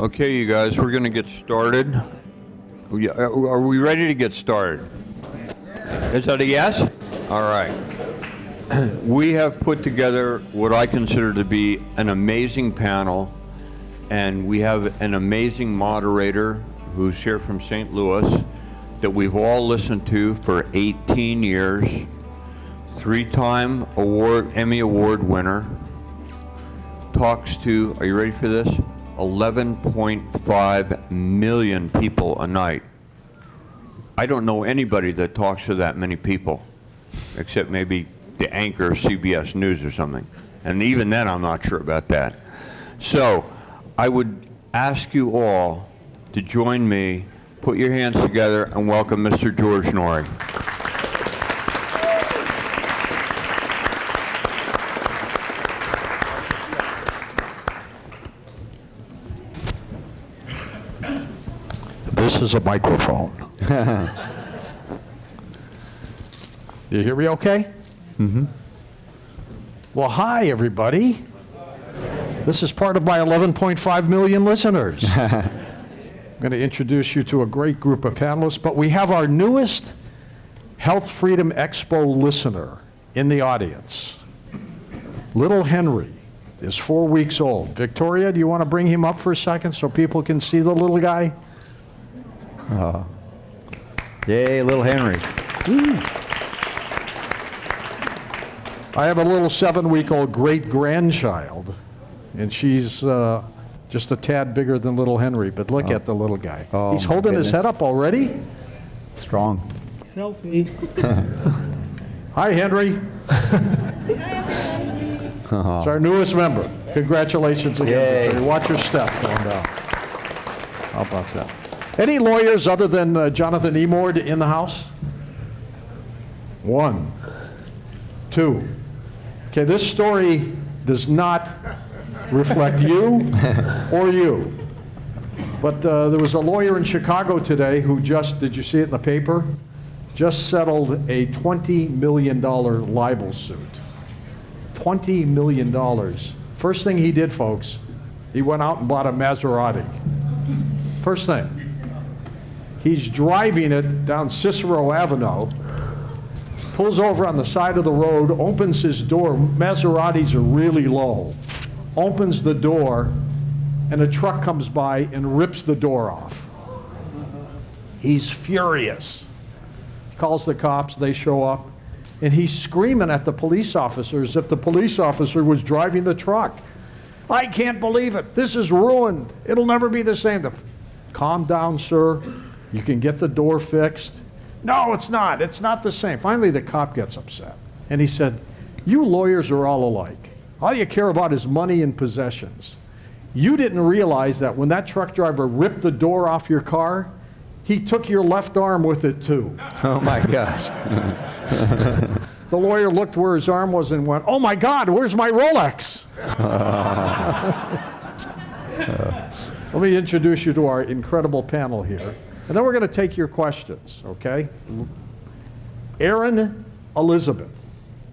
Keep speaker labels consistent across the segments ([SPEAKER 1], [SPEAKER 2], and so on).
[SPEAKER 1] Okay, you guys, we're going to get started. Are we ready to get started? Is that a yes? All right. We have put together what I consider to be an amazing panel, and we have an amazing moderator who's here from St. Louis that we've all listened to for 18 years, three-time Emmy Award winner, talks to, are you ready for this? 11.5 million people a night. I don't know anybody that talks to that many people, except maybe the anchor of CBS News or something. And even then, I'm not sure about that. So I would ask you all to join me, put your hands together, and welcome Mr. George Noory.
[SPEAKER 2] This is a microphone. You hear me okay? Mm-hmm. Well, hi, everybody. This is part of my 11.5 million listeners. I'm going to introduce you to a great group of panelists, but we have our newest Health Freedom Expo listener in the audience. Little Henry is 4 weeks old. Victoria, do you want to bring him up for a second so people can see the little guy?
[SPEAKER 3] Yay, little Henry.
[SPEAKER 2] Woo. I have a little 7-week-old great-grandchild, and she's just a tad bigger than little Henry, but look at the little guy.
[SPEAKER 3] Oh,
[SPEAKER 2] he's holding his head up already.
[SPEAKER 3] Strong.
[SPEAKER 4] Selfie.
[SPEAKER 2] Hi, Henry. It's our newest member. Congratulations again. Henry. Watch your step going down. How about that? Any lawyers other than Jonathan Emord in the house? 1, 2. Okay, this story does not reflect you or you. But there was a lawyer in Chicago today who just, did you see it in the paper? Just settled a $20 million libel suit. $20 million. First thing he did, folks, he went out and bought a Maserati. First thing. He's driving it down Cicero Avenue, pulls over on the side of the road, opens his door. Maseratis are really low. Opens the door, and a truck comes by and rips the door off. He's furious. Calls the cops, they show up, and he's screaming at the police officers if the police officer was driving the truck. I can't believe it. This is ruined. It'll never be the same. Calm down, sir. You can get the door fixed. No, it's not. It's not the same. Finally, the cop gets upset. And he said, you lawyers are all alike. All you care about is money and possessions. You didn't realize that when that truck driver ripped the door off your car, he took your left arm with it too.
[SPEAKER 3] Oh my gosh.
[SPEAKER 2] The lawyer looked where his arm was and went, oh my God, where's my Rolex? Let me introduce you to our incredible panel here. And then we're going to take your questions, okay? Erin Elizabeth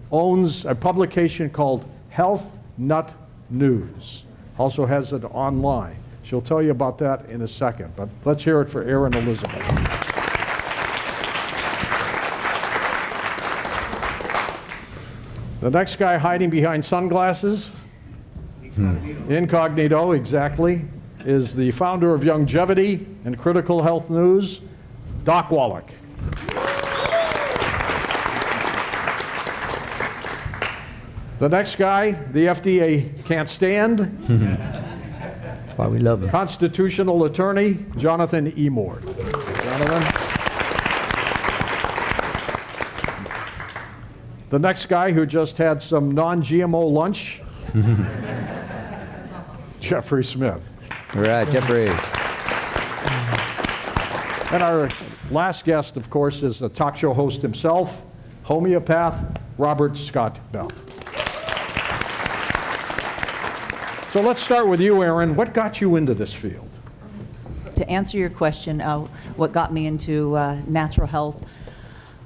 [SPEAKER 2] owns a publication called Health Nut News. Also has it online. She'll tell you about that in a second, but let's hear it for Erin Elizabeth. The next guy hiding behind sunglasses, incognito, exactly, is the founder of Longevity and Critical Health News, Doc Wallach. The next guy, the FDA can't stand.
[SPEAKER 3] That's why we love him.
[SPEAKER 2] Constitutional attorney, Jonathan Emord. Jonathan. The next guy who just had some non-GMO lunch, Jeffrey Smith.
[SPEAKER 3] All right, Jeffrey.
[SPEAKER 2] And our last guest, of course, is the talk show host himself, homeopath Robert Scott Bell. So let's start with you, Erin. What got you into this field?
[SPEAKER 4] To answer your question, what got me into natural health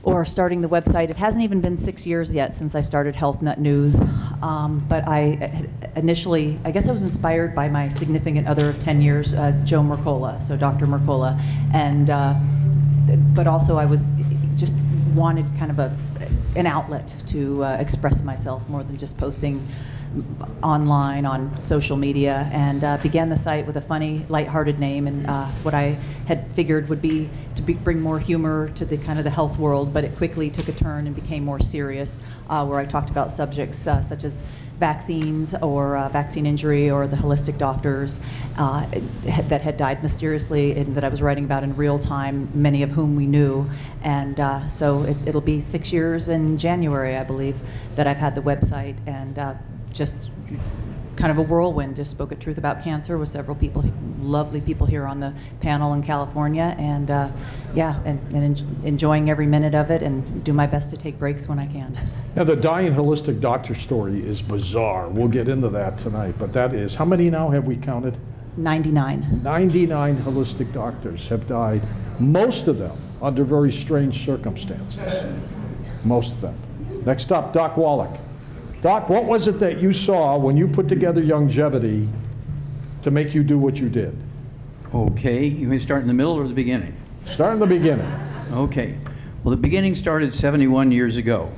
[SPEAKER 4] or starting the website. It hasn't even been 6 years yet since I started Health Nut News, but I initially, I guess I was inspired by my significant other of 10 years, Joe Mercola, so Dr. Mercola, and but also I was just wanted kind of an outlet to express myself more than just posting online on social media, and began the site with a funny, lighthearted name, and what I had figured would be to bring more humor to the kind of the health world, but it quickly took a turn and became more serious, where I talked about subjects such as vaccines or vaccine injury or the holistic doctors that had died mysteriously and that I was writing about in real time, many of whom we knew. And so it'll be 6 years in January, I believe, that I've had the website, and just kind of a whirlwind. Just spoke at Truth About Cancer with several people, lovely people here on the panel in California, and yeah, and enjoying every minute of it, and do my best to take breaks when I can.
[SPEAKER 2] Now, the dying holistic doctor story is bizarre. We'll get into that tonight, but that is, how many now have we counted?
[SPEAKER 4] 99.
[SPEAKER 2] 99 holistic doctors have died, most of them under very strange circumstances. Most of them. Next up, Doc Wallach. Doc, what was it that you saw when you put together Longevity to make you do what you did?
[SPEAKER 5] Okay, you may start in the middle or the beginning?
[SPEAKER 2] Start in the beginning.
[SPEAKER 5] Okay. Well, the beginning started 71 years ago.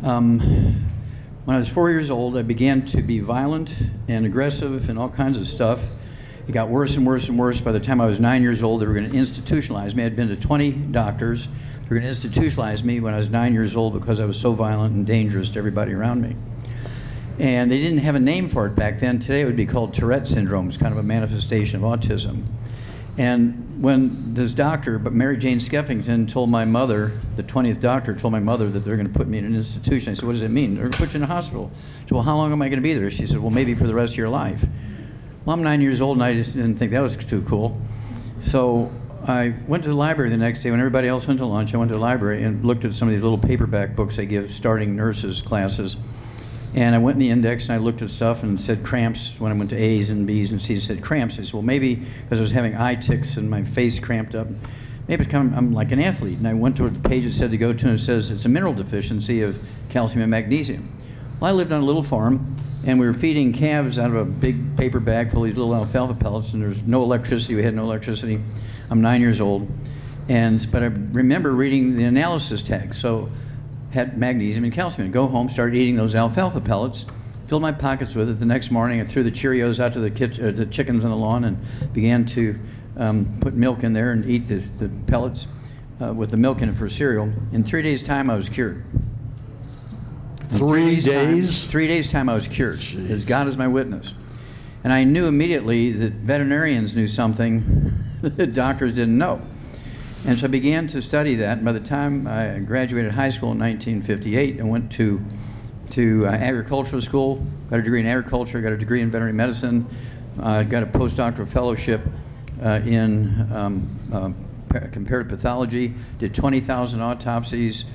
[SPEAKER 5] When I was 4 years old, I began to be violent and aggressive and all kinds of stuff. It got worse and worse and worse. By the time I was 9 years old, they were going to institutionalize me. I'd been to 20 doctors. They were going to institutionalize me when I was 9 years old because I was so violent and dangerous to everybody around me. And they didn't have a name for it back then. Today it would be called Tourette syndrome. It's kind of a manifestation of autism. And when this doctor, but Mary Jane Skeffington, told my mother, the 20th doctor told my mother that they're going to put me in an institution. I said, what does it mean? They're going to put you in a hospital. I said, well, how long am I going to be there? She said, well, maybe for the rest of your life. Well, I'm 9 years old, and I just didn't think that was too cool. So I went to the library the next day when everybody else went to lunch. I went to the library and looked at some of these little paperback books they give starting nurses classes. And I went in the index and I looked at stuff and said cramps. When I went to A's and B's and C's, it said cramps. I said, well, maybe because I was having eye tics and my face cramped up, maybe it's kind of, I'm like an athlete. And I went to the page it said to go to, and it says it's a mineral deficiency of calcium and magnesium. Well, I lived on a little farm, and we were feeding calves out of a big paper bag full of these little alfalfa pellets, and there's no electricity. We had no electricity. I'm 9 years old, but I remember reading the analysis tag. So had magnesium and calcium. And go home, started eating those alfalfa pellets, filled my pockets with it. The next morning, I threw the Cheerios out to the chickens on the lawn and began to put milk in there and eat the pellets with the milk in it for cereal. In 3 days' time, I was cured. In
[SPEAKER 2] 3 days?
[SPEAKER 5] 3 days' time, I was cured, as God is my witness. And I knew immediately that veterinarians knew something that doctors didn't know. And so I began to study that. And by the time I graduated high school in 1958, I went to agricultural school, got a degree in agriculture, got a degree in veterinary medicine, got a postdoctoral fellowship in comparative pathology, did 20,000 autopsies.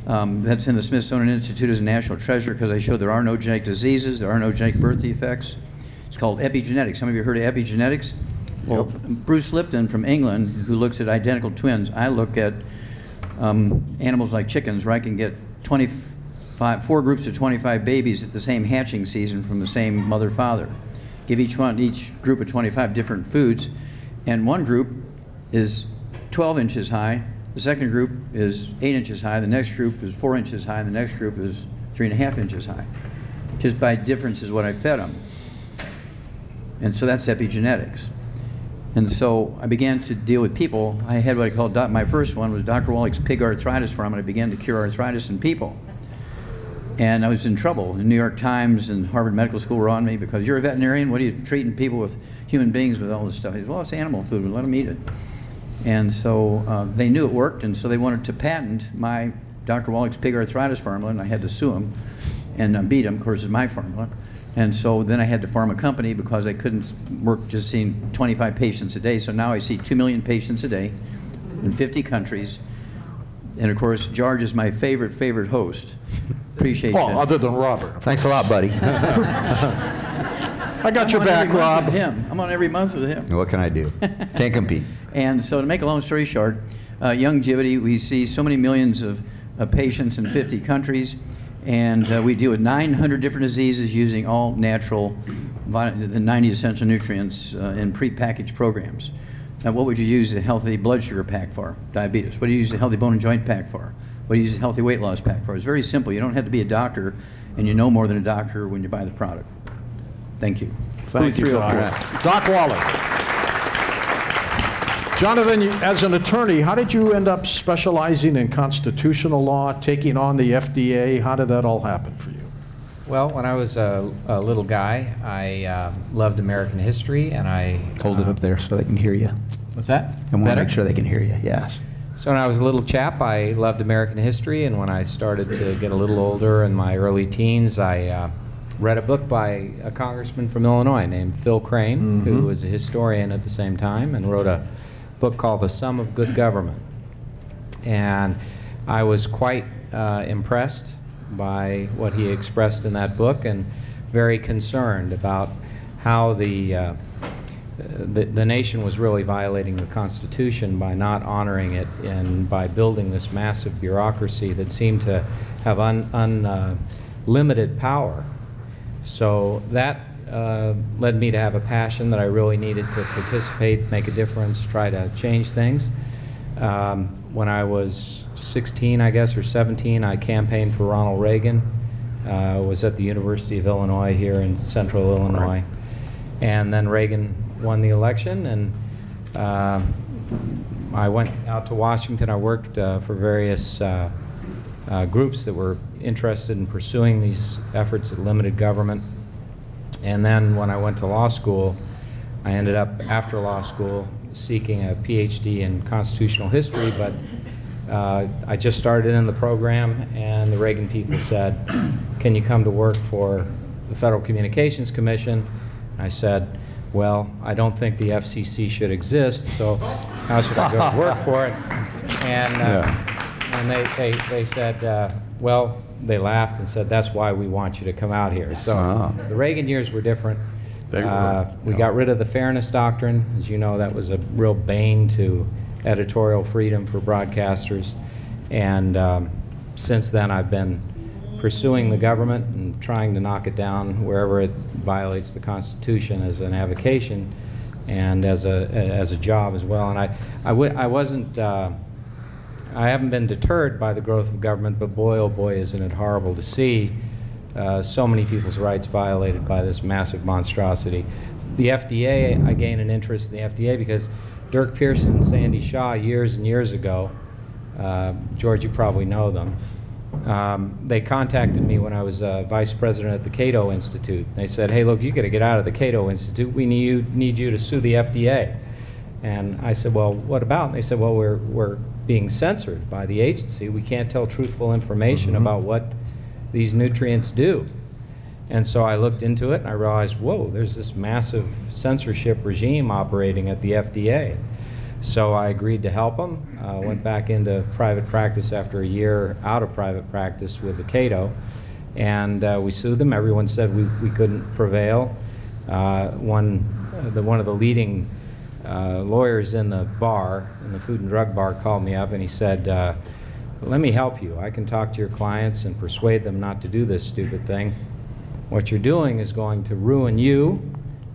[SPEAKER 5] That's in the Smithsonian Institute as a national treasure because I showed there are no genetic diseases, there are no genetic birth defects. It's called epigenetics. Some of you heard of epigenetics? Well, Bruce Lipton from England, who looks at identical twins, I look at animals like chickens, where I can get 4 groups of 25 babies at the same hatching season from the same mother-father. Give each group of 25 different foods, and one group is 12 inches high, the second group is 8 inches high, the next group is 4 inches high, and the next group is 3.5 inches high. Just by difference is what I fed them. And so that's epigenetics. And so I began to deal with people. I had what I called, my first one was Dr. Wallach's pig arthritis farm, and I began to cure arthritis in people. And I was in trouble. The New York Times and Harvard Medical School were on me because you're a veterinarian, what are you treating people with, human beings with all this stuff? He said, well, it's animal food, we'll let them eat it. And so they knew it worked, and so they wanted to patent my Dr. Wallach's pig arthritis formula, and I had to sue them and beat them. Of course, it's my formula. And so then I had to form a company because I couldn't work just seeing 25 patients a day. So now I see 2 million patients a day in 50 countries. And of course, George is my favorite host. Appreciate you.
[SPEAKER 2] Well, other than Robert.
[SPEAKER 3] Thanks a lot, buddy.
[SPEAKER 2] I got your back, Rob.
[SPEAKER 5] I'm on every month with him.
[SPEAKER 3] What can I do? Can't compete.
[SPEAKER 5] And so to make a long story short, longevity. We see so many millions of patients in 50 countries, and we deal with 900 different diseases using all natural, the 90 essential nutrients in prepackaged programs. Now, what would you use a healthy blood sugar pack for? Diabetes. What do you use a healthy bone and joint pack for? What do you use a healthy weight loss pack for? It's very simple. You don't have to be a doctor, and you know more than a doctor when you buy the product. Thank you.
[SPEAKER 2] Thank you, Doc. Doc Wallach. Jonathan, as an attorney, how did you end up specializing in constitutional law, taking on the FDA? How did that all happen for you?
[SPEAKER 6] Well, when I was a little guy, I loved American history, and I...
[SPEAKER 3] Hold it up there so they can hear you.
[SPEAKER 6] What's that?
[SPEAKER 3] I want to
[SPEAKER 6] Better?
[SPEAKER 3] make sure they can hear you, yes.
[SPEAKER 6] So when I was a little chap, I loved American history, and when I started to get a little older in my early teens, I read a book by a congressman from Illinois named Phil Crane, who was a historian at the same time, and wrote a book called The Sum of Good Government. And I was quite impressed by what he expressed in that book, and very concerned about how the nation was really violating the Constitution by not honoring it and by building this massive bureaucracy that seemed to have unlimited power. So that led me to have a passion that I really needed to participate, make a difference, try to change things. When I was 16, I guess, or 17, I campaigned for Ronald Reagan. Was at the University of Illinois here in central Illinois. And then Reagan won the election, and I went out to Washington. I worked for various groups that were interested in pursuing these efforts at limited government. And then when I went to law school, I ended up, after law school, seeking a PhD in constitutional history, but I just started in the program, and the Reagan people said, "Can you come to work for the Federal Communications Commission?" I said, "Well, I don't think the FCC should exist, so how should I go to work for it?" And they said, well, they laughed and said, "That's why we want you to come out here." So the Reagan years were different.
[SPEAKER 2] They were,
[SPEAKER 6] we got rid of the fairness doctrine. As you know, that was a real bane to editorial freedom for broadcasters. And since then, I've been pursuing the government and trying to knock it down wherever it violates the Constitution as an avocation and as a job as well. And I haven't been deterred by the growth of government, but boy, oh boy, isn't it horrible to see so many people's rights violated by this massive monstrosity. The FDA, I gained an interest in the FDA because Dirk Pearson and Sandy Shaw, years and years ago, George, you probably know them, they contacted me when I was vice president at the Cato Institute. They said, "Hey, look, you got to get out of the Cato Institute. We need you to sue the FDA." And I said, "Well, what about?" And they said, "Well, we're being censored by the agency. We can't tell truthful information about what these nutrients do." And so I looked into it, and I realized, whoa, there's this massive censorship regime operating at the FDA. So I agreed to help them. Went back into private practice after a year out of private practice with the Cato, and we sued them. Everyone said we couldn't prevail. One of the leading lawyers in the bar, in the Food and Drug bar, called me up and he said, "Let me help you. I can talk to your clients and persuade them not to do this stupid thing. What you're doing is going to ruin you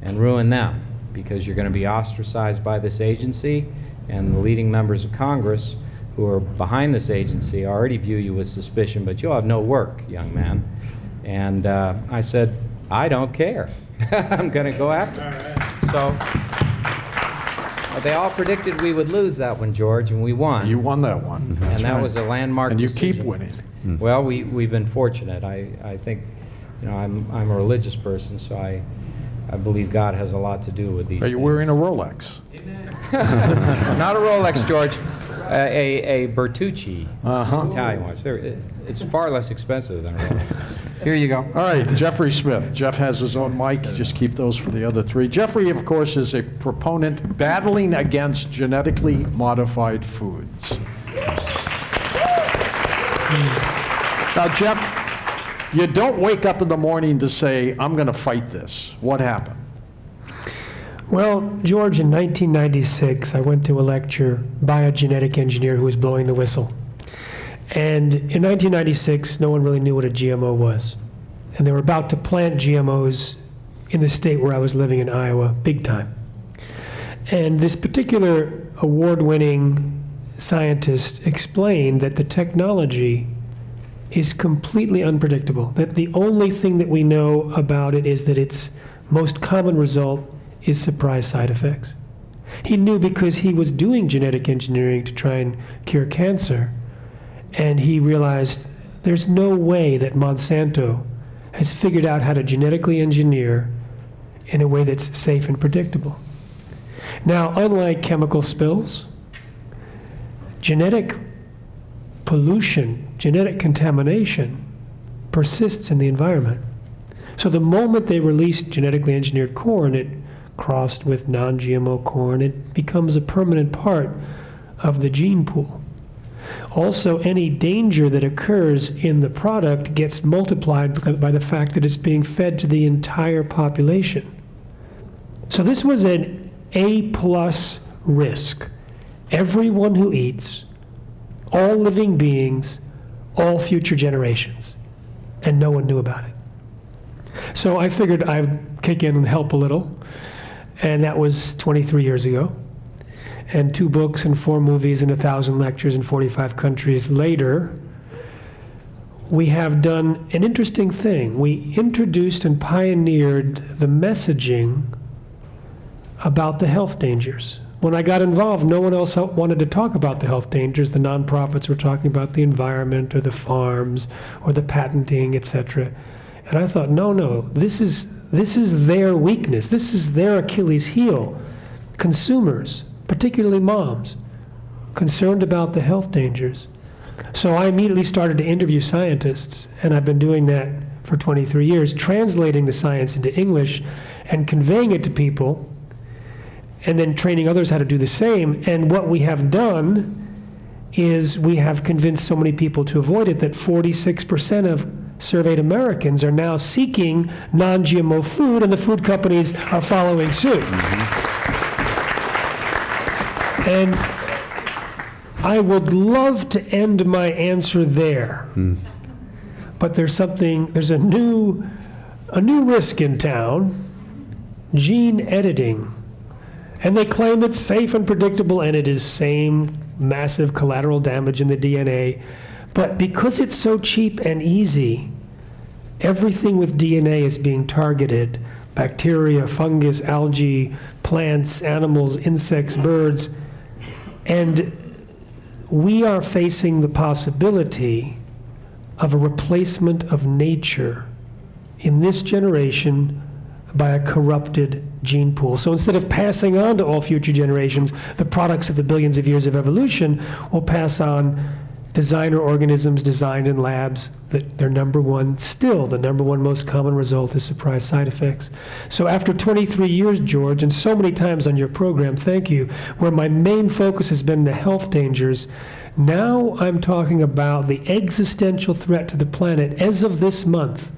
[SPEAKER 6] and ruin them, because you're going to be ostracized by this agency, and the leading members of Congress who are behind this agency already view you with suspicion, but you'll have no work, young man." And I said, "I don't care. I'm going to go after it." So they all predicted we would lose that one, George, and we won.
[SPEAKER 2] You won that one. That's
[SPEAKER 6] And that
[SPEAKER 2] right.
[SPEAKER 6] was a landmark
[SPEAKER 2] And you
[SPEAKER 6] decision.
[SPEAKER 2] keep winning.
[SPEAKER 6] Well, we've been fortunate. I think, I'm a religious person, so I believe God has a lot to do with these
[SPEAKER 2] Are you
[SPEAKER 6] things.
[SPEAKER 2] wearing a Rolex?
[SPEAKER 6] Not a Rolex, George. A Bertucci Italian watch. It's far less expensive than a Rolex. Here you go.
[SPEAKER 2] All right, Jeffrey Smith. Jeff has his own mic. Just keep those for the other three. Jeffrey, of course, is a proponent battling against genetically modified foods. Now, Jeff, you don't wake up in the morning to say, "I'm going to fight this." What happened?
[SPEAKER 7] Well, George, in 1996, I went to a lecture by a genetic engineer who was blowing the whistle. And in 1996, no one really knew what a GMO was. And they were about to plant GMOs in the state where I was living in Iowa, big time. And this particular award-winning scientist explained that the technology is completely unpredictable, that the only thing that we know about it is that its most common result is surprise side effects. He knew because he was doing genetic engineering to try and cure cancer, and he realized there's no way that Monsanto has figured out how to genetically engineer in a way that's safe and predictable. Now, unlike chemical spills, genetic pollution, genetic contamination persists in the environment. So the moment they released genetically engineered corn, it crossed with non-GMO corn, it becomes a permanent part of the gene pool. Also, any danger that occurs in the product gets multiplied by the fact that it's being fed to the entire population. So this was an A+ risk. Everyone who eats, all living beings, all future generations. And no one knew about it. So I figured I'd kick in and help a little. And that was 23 years ago. And 2 books and 4 movies and 1,000 lectures in 45 countries later, we have done an interesting thing. We introduced and pioneered the messaging about the health dangers. When I got involved, no one else wanted to talk about the health dangers. The nonprofits were talking about the environment or the farms or the patenting, etc. And I thought, no, this is their weakness. This is their Achilles heel. Consumers, particularly moms, concerned about the health dangers. So I immediately started to interview scientists, and I've been doing that for 23 years, translating the science into English and conveying it to people, and then training others how to do the same. And what we have done is we have convinced so many people to avoid it that 46% of surveyed Americans are now seeking non-GMO food, and the food companies are following suit. And I would love to end my answer there. But there's a new risk in town, gene editing. And they claim it's safe and predictable, and it is same massive collateral damage in the DNA. But because it's so cheap and easy, everything with DNA is being targeted. Bacteria, fungus, algae, plants, animals, insects, birds. And we are facing the possibility of a replacement of nature in this generation by a corrupted gene pool. So instead of passing on to all future generations the products of the billions of years of evolution, we'll pass on designer organisms designed in labs that the number one most common result is surprise side effects. So after 23 years, George, and so many times on your program, thank you, where my main focus has been the health dangers, now I'm talking about the existential threat to the planet as of this month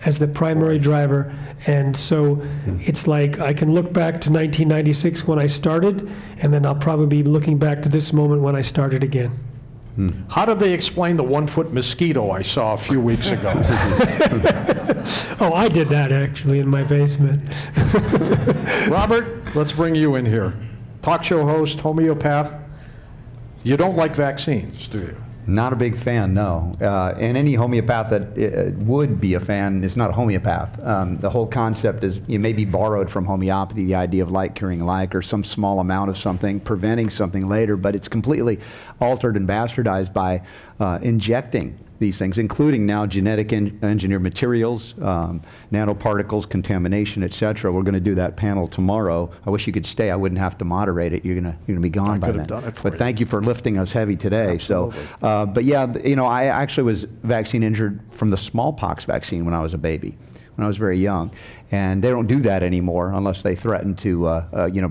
[SPEAKER 7] as the primary driver. And so it's like I can look back to 1996 when I started, and then I'll probably be looking back to this moment when I started again.
[SPEAKER 2] How did they explain the 1-foot mosquito I saw a few weeks ago?
[SPEAKER 7] Oh, I did that actually in my basement.
[SPEAKER 2] Robert, let's bring you in here. Talk show host, homeopath. You don't like vaccines, do you?
[SPEAKER 3] Not a big fan, no. And any homeopath that would be a fan is not a homeopath. The whole concept is, you may be borrowed from homeopathy, the idea of like curing like, or some small amount of something, preventing something later, but it's completely altered and bastardized by injecting these things, including now genetic engineered materials, nanoparticles, contamination, etc. We're going to do that panel tomorrow. I wish you could stay. I wouldn't have to moderate it. You're going to be gone by then. But thank you for lifting us heavy today. Absolutely. So, but yeah, I actually was vaccine injured from the smallpox vaccine when I was a baby. when I was very young. And they don't do that anymore unless they threaten to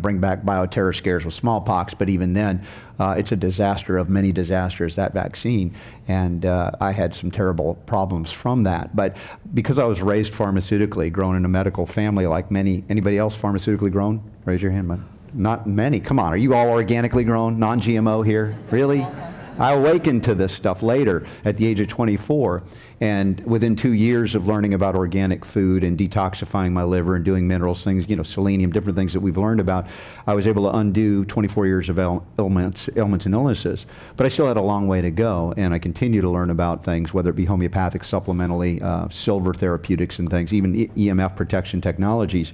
[SPEAKER 3] bring back bioterror scares with smallpox. But even then, it's a disaster of many disasters, that vaccine. And I had some terrible problems from that. But because I was raised pharmaceutically, grown in a medical family like anybody else pharmaceutically grown? Raise your hand, man. Not many. Come on, are you all organically grown, non-GMO here? Really? I awakened to this stuff later at the age of 24, and within 2 years of learning about organic food and detoxifying my liver and doing minerals things, selenium, different things that we've learned about, I was able to undo 24 years of ailments and illnesses. But I still had a long way to go, and I continue to learn about things, whether it be homeopathic, supplementally, silver therapeutics and things, even EMF protection technologies,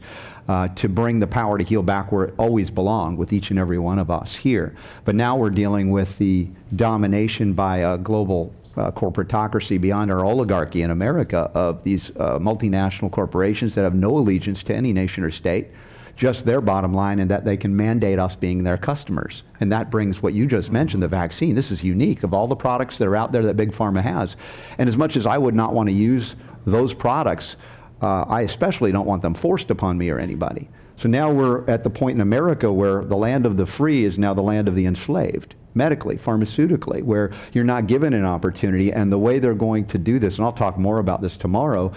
[SPEAKER 3] to bring the power to heal back where it always belonged with each and every one of us here. But now we're dealing with the domination by a global corporatocracy beyond our oligarchy in America of these multinational corporations that have no allegiance to any nation or state, just their bottom line, and that they can mandate us being their customers. And that brings what you just mentioned, the vaccine. This is unique of all the products that are out there that Big Pharma has. And as much as I would not want to use those products, I especially don't want them forced upon me or anybody. So now we're at the point in America where the land of the free is now the land of the enslaved, medically, pharmaceutically, where you're not given an opportunity. And the way they're going to do this, and I'll talk more about this tomorrow,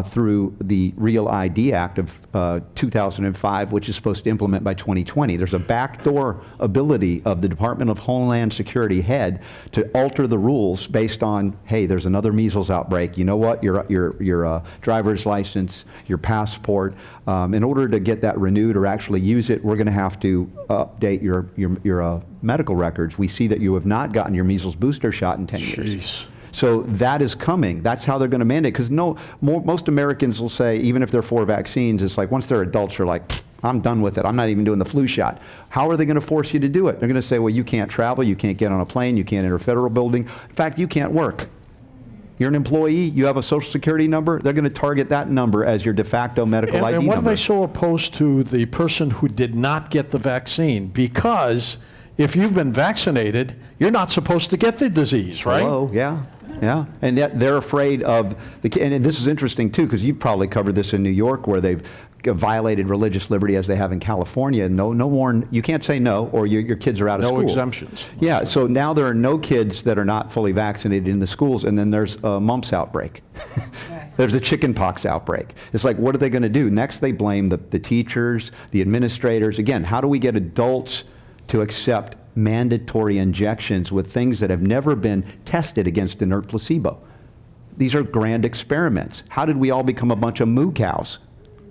[SPEAKER 3] through the Real ID Act of 2005, which is supposed to implement by 2020. There's a backdoor ability of the Department of Homeland Security head to alter the rules based on, hey, there's another measles outbreak. You know what? Your driver's license, your passport, in order to get that renewed or actually use it, we're going to have to update your medical records. We see that you have not gotten your measles booster shot in 10 years. So that is coming. That's how they're going to mandate. Because most Americans will say, even if they're for vaccines, it's like once they're adults, they're like, I'm done with it. I'm not even doing the flu shot. How are they going to force you to do it? They're going to say, well, you can't travel, you can't get on a plane, you can't enter a federal building. In fact, you can't work. You're an employee, you have a social security number, they're going to target that number as your de facto medical ID number.
[SPEAKER 2] And what are they so opposed to the person who did not get the vaccine? Because if you've been vaccinated, you're not supposed to get the disease, right?
[SPEAKER 3] Oh, yeah. Yeah, and yet they're afraid of and this is interesting too, because you've probably covered this in New York, where they've violated religious liberty as they have in California. No more, you can't say no, or your kids are out of school.
[SPEAKER 2] No exemptions.
[SPEAKER 3] Yeah, so now there are no kids that are not fully vaccinated in the schools, and then there's a mumps outbreak. There's a chickenpox outbreak. It's like, what are they going to do? Next, they blame the teachers, the administrators. Again, how do we get adults to accept mandatory injections with things that have never been tested against inert placebo? These are grand experiments. How did we all become a bunch of moo cows?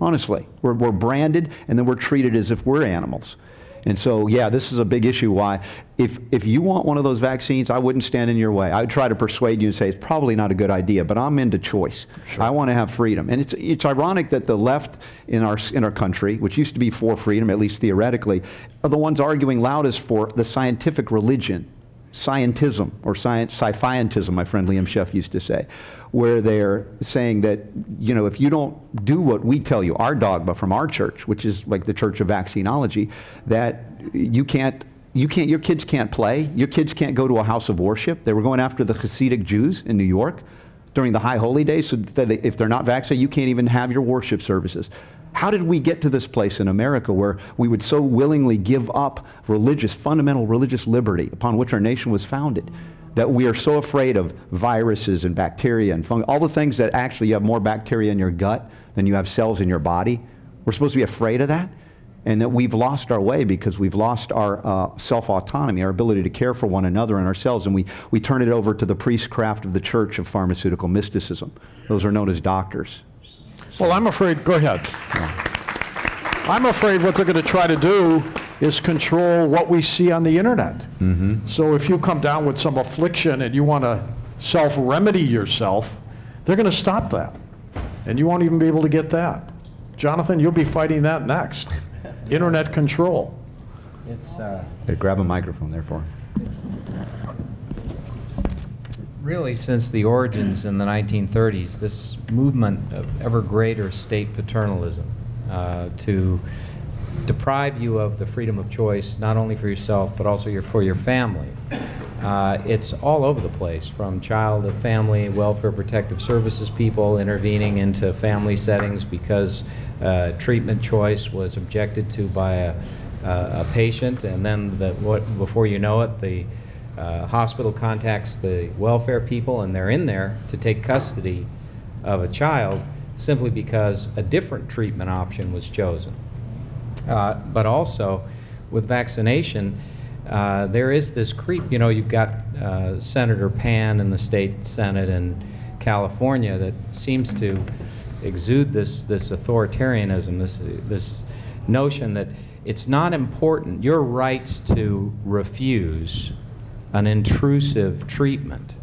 [SPEAKER 3] Honestly, we're branded, and then we're treated as if we're animals. And so, yeah, this is a big issue. Why, if you want one of those vaccines, I wouldn't stand in your way. I would try to persuade you and say it's probably not a good idea, but I'm into choice. Sure. I want to have freedom. And it's ironic that the left in our country, which used to be for freedom, at least theoretically, are the ones arguing loudest for the scientific religion, scientism, or sci-fiantism, my friend Liam Sheff used to say, where they're saying that, if you don't do what we tell you, our dogma from our church, which is like the Church of Vaccinology, that your kids can't play, your kids can't go to a house of worship. They were going after the Hasidic Jews in New York during the High Holy Days, so that if they're not vaccinated, you can't even have your worship services. How did we get to this place in America where we would so willingly give up fundamental religious liberty upon which our nation was founded, that we are so afraid of viruses and bacteria and fungi, all the things that actually you have more bacteria in your gut than you have cells in your body? We're supposed to be afraid of that? And that we've lost our way because we've lost our self-autonomy, our ability to care for one another and ourselves, and we turn it over to the priestcraft of the church of pharmaceutical mysticism. Those are known as doctors.
[SPEAKER 2] Well, I'm afraid, go ahead. I'm afraid what they're going to try to do is control what we see on the internet. Mm-hmm. So if you come down with some affliction and you want to self-remedy yourself, they're going to stop that. And you won't even be able to get that. Jonathan, you'll be fighting that next. Internet control.
[SPEAKER 3] Hey, grab a microphone there for him.
[SPEAKER 6] Really, since the origins in the 1930s, this movement of ever greater state paternalism to deprive you of the freedom of choice, not only for yourself, but also for your family, It's all over the place, from child to family, welfare protective services people intervening into family settings because treatment choice was objected to by a patient, and then before you know it, the hospital contacts the welfare people, and they're in there to take custody of a child simply because a different treatment option was chosen. But also, with vaccination, there is this creep. You know, you've got Senator Pan in the state Senate in California that seems to exude this authoritarianism, this notion that it's not important, your rights to refuse an intrusive treatment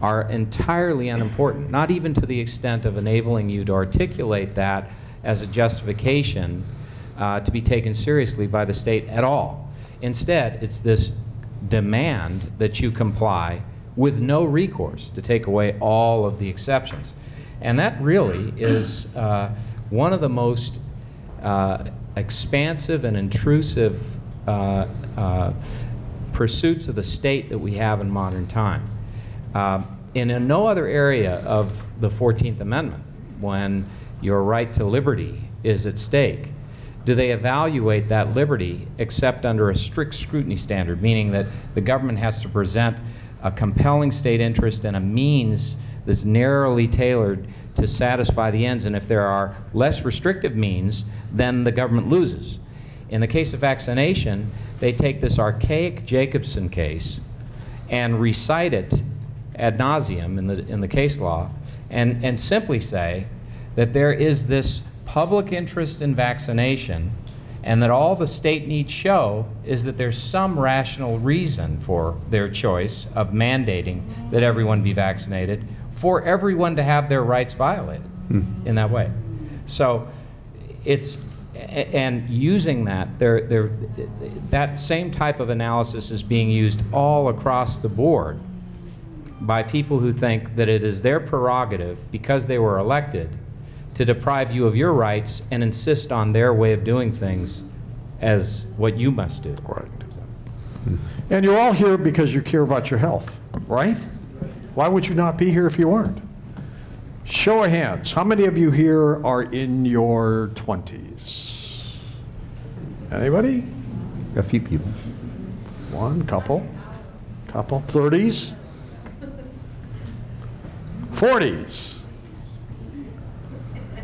[SPEAKER 6] are entirely unimportant, not even to the extent of enabling you to articulate that as a justification to be taken seriously by the state at all. Instead, it's this demand that you comply with no recourse to take away all of the exceptions. And that really is one of the most expansive and intrusive pursuits of the state that we have in modern time. In no other area of the 14th Amendment, when your right to liberty is at stake, do they evaluate that liberty except under a strict scrutiny standard, meaning that the government has to present a compelling state interest and a means that's narrowly tailored to satisfy the ends, and if there are less restrictive means, then the government loses. In the case of vaccination, they take this archaic Jacobson case and recite it ad nauseum in the case law, and simply say that there is this public interest in vaccination, and that all the state needs show is that there's some rational reason for their choice of mandating that everyone be vaccinated, for everyone to have their rights violated in that way. So it's, and using that, that same type of analysis is being used all across the board by people who think that it is their prerogative, because they were elected, to deprive you of your rights and insist on their way of doing things as what you must do.
[SPEAKER 2] Right. And you're all here because you care about your health, right? Why would you not be here if you weren't? Show of hands. How many of you here are in your 20s? Anybody?
[SPEAKER 3] A few people.
[SPEAKER 2] One, couple. 30s? 40s?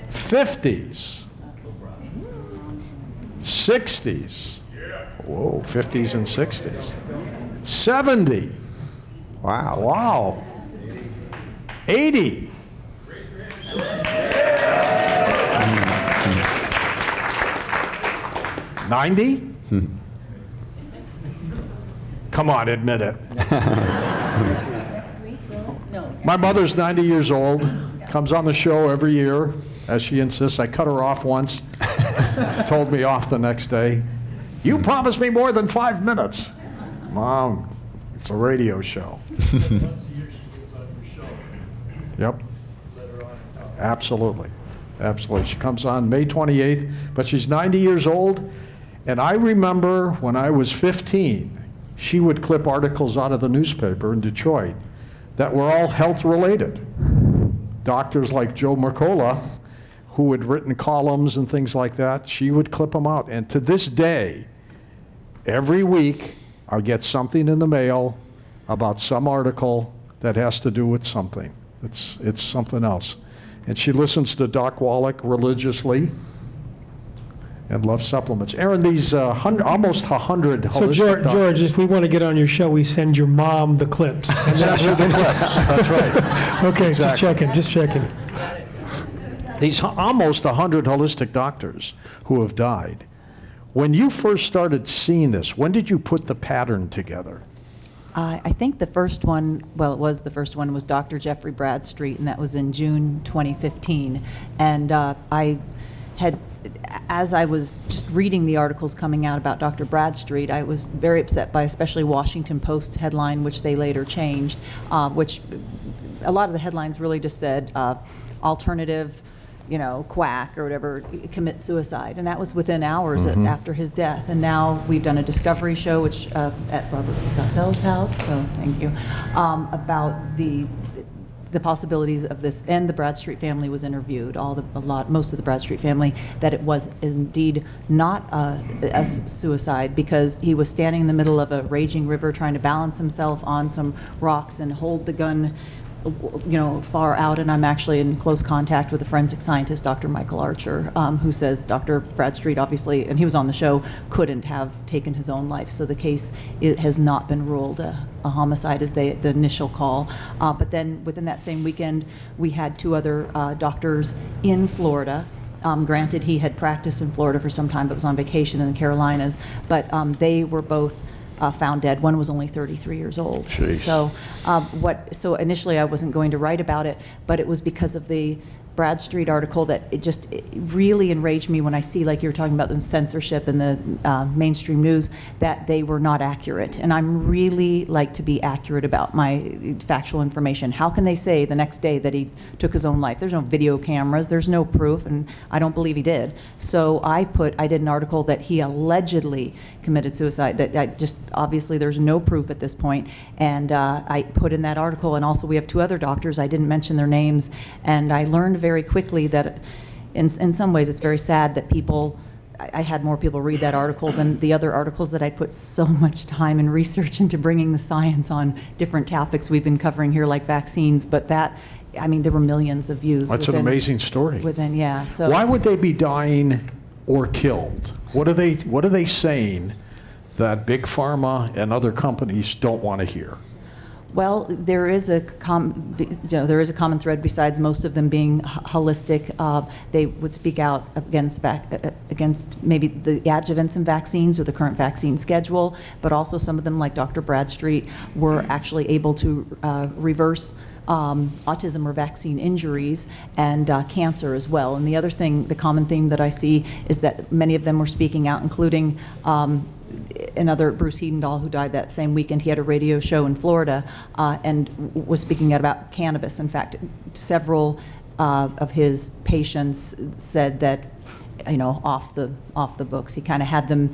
[SPEAKER 2] 50s? 60s? Whoa, 50s and 60s. 70?
[SPEAKER 3] Wow.
[SPEAKER 2] Wow. 80? 90? Come on, admit it. My mother's 90 years old, comes on the show every year, as she insists. I cut her off once, told me off the next day. You promised me more than 5 minutes. Mom, it's a radio show.
[SPEAKER 8] Once a year she gets on your show.
[SPEAKER 2] Yep.
[SPEAKER 8] Let her on.
[SPEAKER 2] Absolutely. Absolutely. She comes on May 28th, but she's 90 years old. And I remember when I was 15, she would clip articles out of the newspaper in Detroit that were all health-related. Doctors like Joe Mercola, who had written columns and things like that, she would clip them out. And to this day, every week, I get something in the mail about some article that has to do with something. It's something else. And she listens to Doc Wallach religiously and loves supplements. Erin, these almost 100
[SPEAKER 7] So
[SPEAKER 2] holistic
[SPEAKER 7] George, if we want to get on your show, we send your mom the clips. And
[SPEAKER 2] Send her the clips. That's right.
[SPEAKER 7] Okay,
[SPEAKER 2] Exactly.
[SPEAKER 7] just checking.
[SPEAKER 2] These almost 100 holistic doctors who have died. When you first started seeing this, when did you put the pattern together?
[SPEAKER 4] I think the first one, well, it was the first one, was Dr. Jeffrey Bradstreet, and that was in June 2015. And I had, as I was just reading the articles coming out about Dr. Bradstreet, I was very upset by especially Washington Post's headline, which they later changed, which a lot of the headlines really just said alternative quack or whatever, commit suicide. And that was within hours after his death. And now we've done a discovery show, which at Robert Scott Bell's house, so thank you, about the possibilities of this. And the Bradstreet family was interviewed, most of the Bradstreet family, that it was indeed not a suicide, because he was standing in the middle of a raging river trying to balance himself on some rocks and hold the gun far out. And I'm actually in close contact with a forensic scientist, Dr. Michael Archer, who says Dr. Bradstreet obviously, and he was on the show, couldn't have taken his own life. So the case has not been ruled a homicide as the initial call. But then within that same weekend, we had 2 other doctors in Florida. Granted, he had practiced in Florida for some time, but was on vacation in the Carolinas. But they were both found dead. One was only 33 years old.
[SPEAKER 2] Jeez.
[SPEAKER 4] So initially I wasn't going to write about it, but it was because of the Bradstreet article that it really enraged me when I see, like you were talking about, the censorship in the mainstream news, that they were not accurate. And I'm really like to be accurate about my factual information. How can they say the next day that he took his own life? There's no video cameras, there's no proof, and I don't believe he did. So I did an article that he allegedly committed suicide, obviously there's no proof at this point. And I put in that article, and also we have 2 other doctors, I didn't mention their names, and I learned very quickly that in some ways it's very sad that I had more people read that article than the other articles that I put so much time and research into bringing the science on different topics we've been covering here, like vaccines. But there were millions of views.
[SPEAKER 2] That's an amazing story.
[SPEAKER 4] So
[SPEAKER 2] why would they be dying or killed? What are they saying that Big Pharma and other companies don't want to hear?
[SPEAKER 4] Well, there is a common thread besides most of them being holistic. They would speak out against maybe the adjuvants in vaccines or the current vaccine schedule, but also some of them, like Dr. Bradstreet, were actually able to reverse autism or vaccine injuries and cancer as well. And the common theme that I see is that many of them were speaking out, including another Bruce Hedendahl, who died that same weekend. He had a radio show in Florida and was speaking out about cannabis. In fact, several of his patients said that, off the books, he kind of had them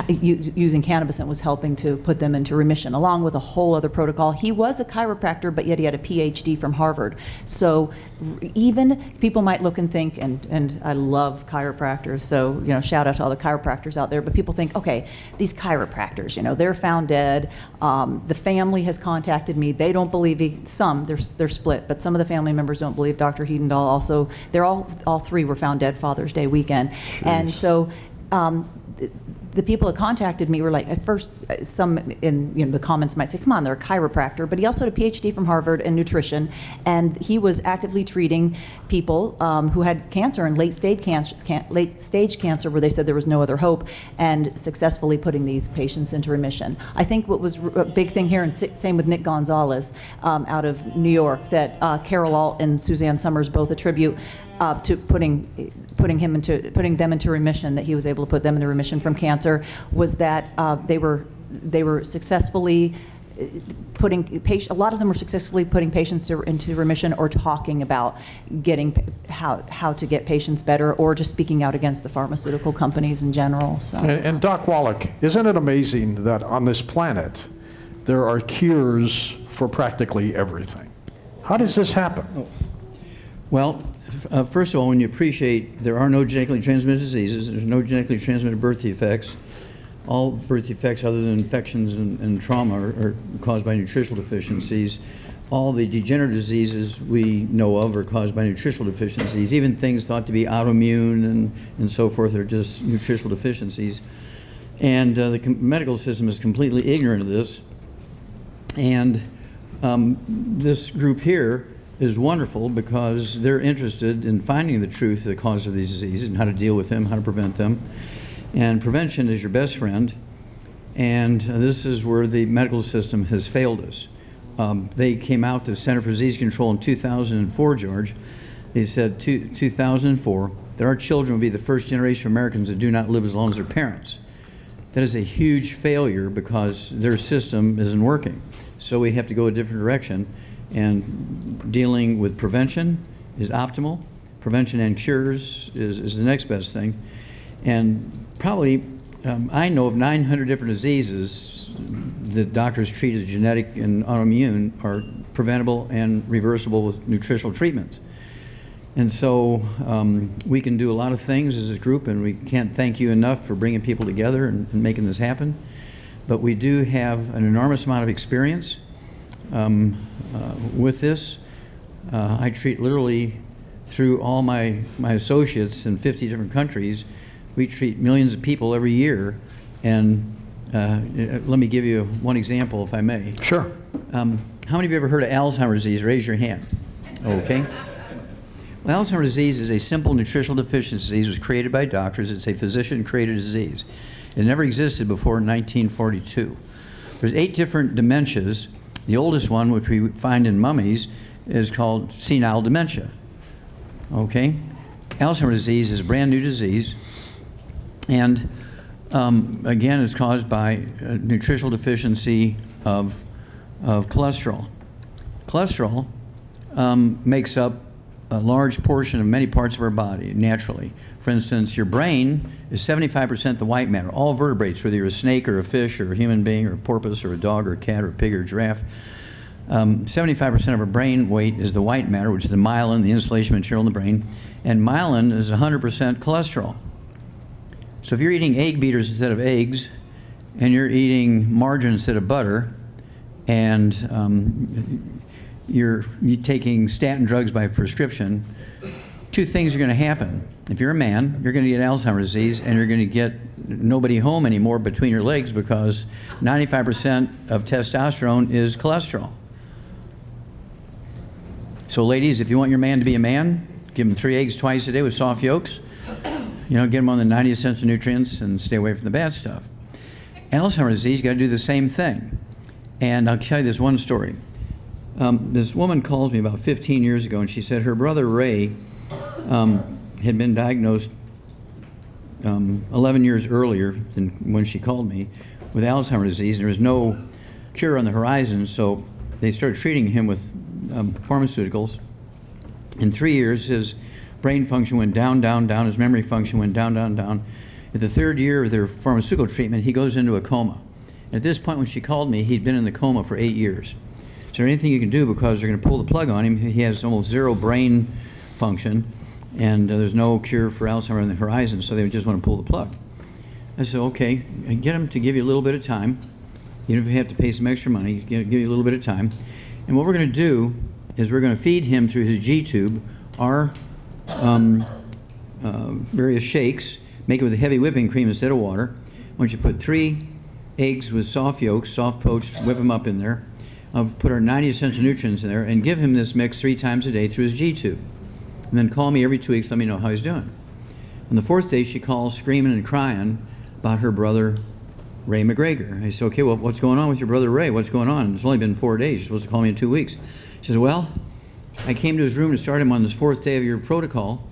[SPEAKER 4] using cannabis and was helping to put them into remission, along with a whole other protocol. He was a chiropractor, but yet he had a PhD from Harvard. So even people might look and think, and I love chiropractors, so shout out to all the chiropractors out there, but people think, okay, these chiropractors, they're found dead. The family has contacted me. They don't believe they're split, but some of the family members don't believe Dr. Hedendahl. Also, all 3 were found dead Father's Day weekend. Jeez. And so the people that contacted me were like, at first, some in the comments might say, come on, they're a chiropractor, but he also had a PhD from Harvard in nutrition, and he was actively treating people who had cancer and late stage cancer, where they said there was no other hope, and successfully putting these patients into remission. I think what was a big thing here, and same with Nick Gonzalez out of New York, that Carol Alt and Suzanne Summers both attribute to putting them into remission, that he was able to put them into remission from cancer, was that they were successfully a lot of them were successfully putting patients into remission, or talking about how to get patients better, or just speaking out against the pharmaceutical companies in general. So.
[SPEAKER 2] And Doc Wallach, isn't it amazing that on this planet there are cures for practically everything? How does this happen?
[SPEAKER 5] Well, first of all, when you appreciate there are no genetically transmitted diseases, there's no genetically transmitted birth defects. All birth defects other than infections and trauma are caused by nutritional deficiencies. All the degenerative diseases we know of are caused by nutritional deficiencies. Even things thought to be autoimmune and so forth are just nutritional deficiencies. And the medical system is completely ignorant of this. And this group here is wonderful because they're interested in finding the truth of the cause of these diseases and how to deal with them, how to prevent them. And prevention is your best friend. And this is where the medical system has failed us. They came out to the Center for Disease Control in 2004, George. They said 2004 that our children will be the first generation of Americans that do not live as long as their parents. That is a huge failure because their system isn't working. So we have to go a different direction. And dealing with prevention is optimal. Prevention and cures is the next best thing. And probably, I know of 900 different diseases that doctors treat as genetic and autoimmune are preventable and reversible with nutritional treatments. And so we can do a lot of things as a group, and we can't thank you enough for bringing people together and making this happen. But we do have an enormous amount of experience with this. I treat literally through all my associates in 50 different countries. We treat millions of people every year. And let me give you one example, if I may.
[SPEAKER 2] Sure.
[SPEAKER 5] How many of you ever heard of Alzheimer's disease? Raise your hand. Okay. Well, Alzheimer's disease is a simple nutritional deficiency disease. It was created by doctors. It's a physician-created disease. It never existed before 1942. There's 8 different dementias. The oldest one, which we find in mummies, is called senile dementia. Okay? Alzheimer's disease is a brand new disease, and again, it's caused by a nutritional deficiency of cholesterol. Cholesterol makes up a large portion of many parts of our body naturally. For instance, your brain is 75% the white matter. All vertebrates, whether you're a snake or a fish or a human being or a porpoise or a dog or a cat or a pig or a giraffe, 75% of our brain weight is the white matter, which is the myelin, the insulation material in the brain, and myelin is 100% cholesterol. So if you're eating egg beaters instead of eggs, and you're eating margarine instead of butter, and you're taking statin drugs by prescription, 2 things are going to happen. If you're a man, you're going to get Alzheimer's disease, and you're going to get nobody home anymore between your legs because 95% of testosterone is cholesterol. So ladies, if you want your man to be a man, give him 3 eggs twice a day with soft yolks. You know, get him on the 90 essential nutrients and stay away from the bad stuff. Alzheimer's disease, you got to do the same thing. And I'll tell you this one story. This woman calls me about 15 years ago, and she said her brother Ray had been diagnosed 11 years earlier than when she called me with Alzheimer's disease, and there was no cure on the horizon, so they started treating him with pharmaceuticals. In 3 years, his brain function went down, down, down. His memory function went down, down, down. At the 3rd year of their pharmaceutical treatment, he goes into a coma. At this point, when she called me, he'd been in the coma for 8 years. Is there anything you can do, because they're going to pull the plug on him? He has almost 0 brain function, and there's no cure for Alzheimer's on the horizon, so they just want to pull the plug. I said, okay, get him to give you a little bit of time. Even if you have to pay some extra money, give you a little bit of time. And what we're going to do is we're going to feed him through his G-tube our various shakes, make it with a heavy whipping cream instead of water. Once you put 3 eggs with soft yolks, soft poached, whip them up in there, put our 90 essential nutrients in there, and give him this mix 3 times a day through his G-tube. And then call me every 2 weeks, let me know how he's doing. On the 4th day, she calls screaming and crying about her brother, Ray McGregor. I said, okay, well, what's going on with your brother Ray? What's going on? It's only been 4 days. You're supposed to call me in 2 weeks. She says, well, I came to his room to start him on this 4th day of your protocol,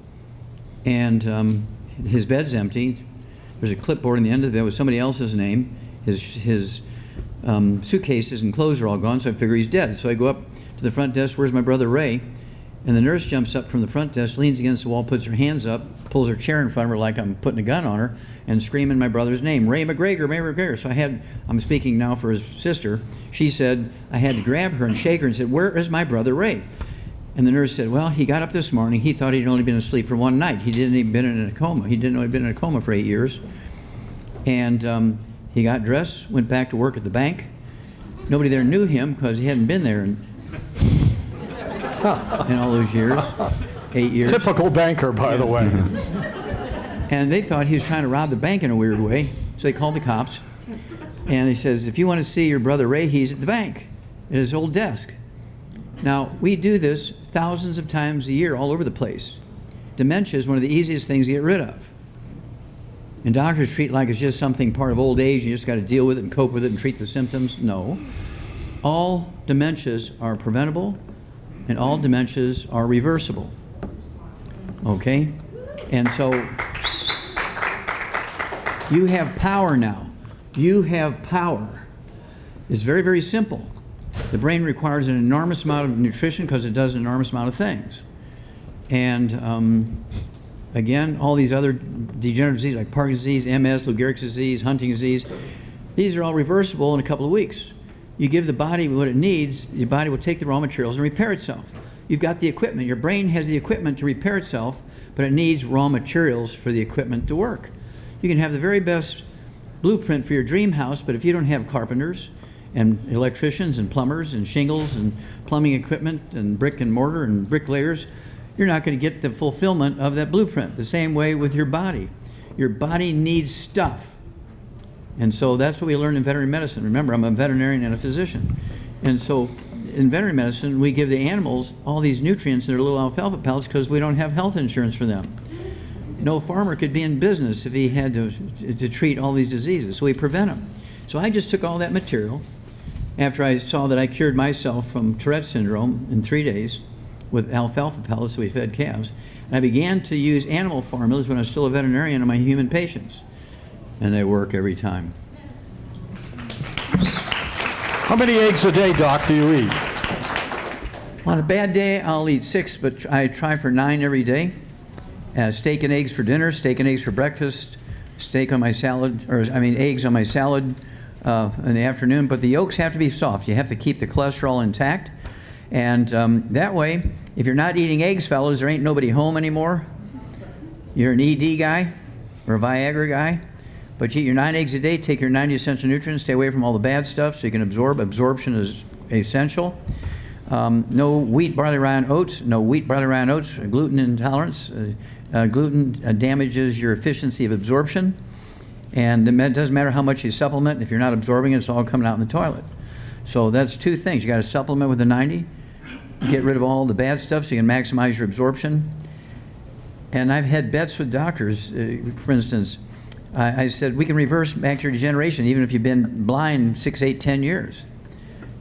[SPEAKER 5] and his bed's empty. There's a clipboard in the end of it with somebody else's name. His suitcases and clothes are all gone, so I figure he's dead. So I go up to the front desk, where's my brother Ray? And the nurse jumps up from the front desk, leans against the wall, puts her hands up, pulls her chair in front of her like I'm putting a gun on her, and screaming my brother's name, Ray McGregor, Ray McGregor. So I'm speaking now for his sister. She said I had to grab her and shake her and said, where is my brother Ray? And the nurse said, well, he got up this morning. He thought he'd only been asleep for 1 night. He didn't even been in a coma. He didn't know he'd been in a coma for 8 years. And he got dressed, went back to work at the bank. Nobody there knew him because he hadn't been there in all those years, 8 years.
[SPEAKER 2] Typical banker, by the way.
[SPEAKER 5] And they thought he was trying to rob the bank in a weird way, so they called the cops. And he says, if you want to see your brother Ray, he's at the bank, at his old desk. Now, we do this thousands of times a year all over the place. Dementia is one of the easiest things to get rid of. And doctors treat it like it's just something part of old age, you just got to deal with it and cope with it and treat the symptoms. No. All dementias are preventable, and all dementias are reversible. Okay? And so you have power now. You have power. It's very, very simple. The brain requires an enormous amount of nutrition because it does an enormous amount of things. And again, all these other degenerative diseases like Parkinson's disease, MS, Lou Gehrig's disease, Huntington's disease, these are all reversible in a couple of weeks. You give the body what it needs, your body will take the raw materials and repair itself. You've got the equipment. Your brain has the equipment to repair itself, but it needs raw materials for the equipment to work. You can have the very best blueprint for your dream house, but if you don't have carpenters and electricians and plumbers and shingles and plumbing equipment and brick and mortar and bricklayers, you're not going to get the fulfillment of that blueprint. The same way with your body. Your body needs stuff. And so that's what we learned in veterinary medicine. Remember, I'm a veterinarian and a physician. And so in veterinary medicine, we give the animals all these nutrients in their little alfalfa pellets because we don't have health insurance for them. No farmer could be in business if he had to treat all these diseases, so we prevent them. So I just took all that material after I saw that I cured myself from Tourette syndrome in 3 days with alfalfa pellets that we fed calves. And I began to use animal formulas when I was still a veterinarian on my human patients. And they work every time.
[SPEAKER 2] How many eggs a day, Doc, do you eat?
[SPEAKER 5] On a bad day, I'll eat 6, but I try for 9 every day. Steak and eggs for dinner, steak and eggs for breakfast, steak on my salad, eggs on my salad in the afternoon. But the yolks have to be soft. You have to keep the cholesterol intact. And that way, if you're not eating eggs, fellas, there ain't nobody home anymore. You're an ED guy or a Viagra guy. But you eat your 9 eggs a day, take your 90 essential nutrients, stay away from all the bad stuff so you can absorb. Absorption is essential. No wheat, barley, rye, and oats. No wheat, barley, rye, and oats. Gluten intolerance. Gluten damages your efficiency of absorption. And it doesn't matter how much you supplement. If you're not absorbing it, it's all coming out in the toilet. So that's 2 things. You got to supplement with the 90. Get rid of all the bad stuff so you can maximize your absorption. And I've had bets with doctors, for instance. I said, we can reverse macular degeneration even if you've been blind 6, 8, 10 years.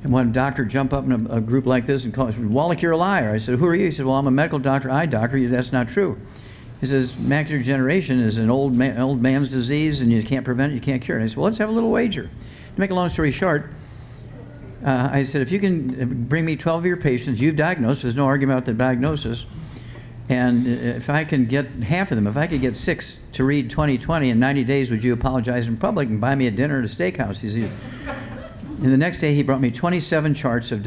[SPEAKER 5] And one doctor jumped up in a group like this and called, Wallach, you're a liar. I said, who are you? He said, well, I'm a medical doctor, eye doctor. That's not true. He says, macular degeneration is an old man's disease and you can't prevent it, you can't cure it. And I said, well, let's have a little wager. To make a long story short, I said, if you can bring me 12 of your patients, you've diagnosed, there's no argument about the diagnosis, and if I can get half of them, if I could get 6 to read 20/20 in 90 days, would you apologize in public and buy me a dinner at a steakhouse? He said, and the next day he brought me 27 charts of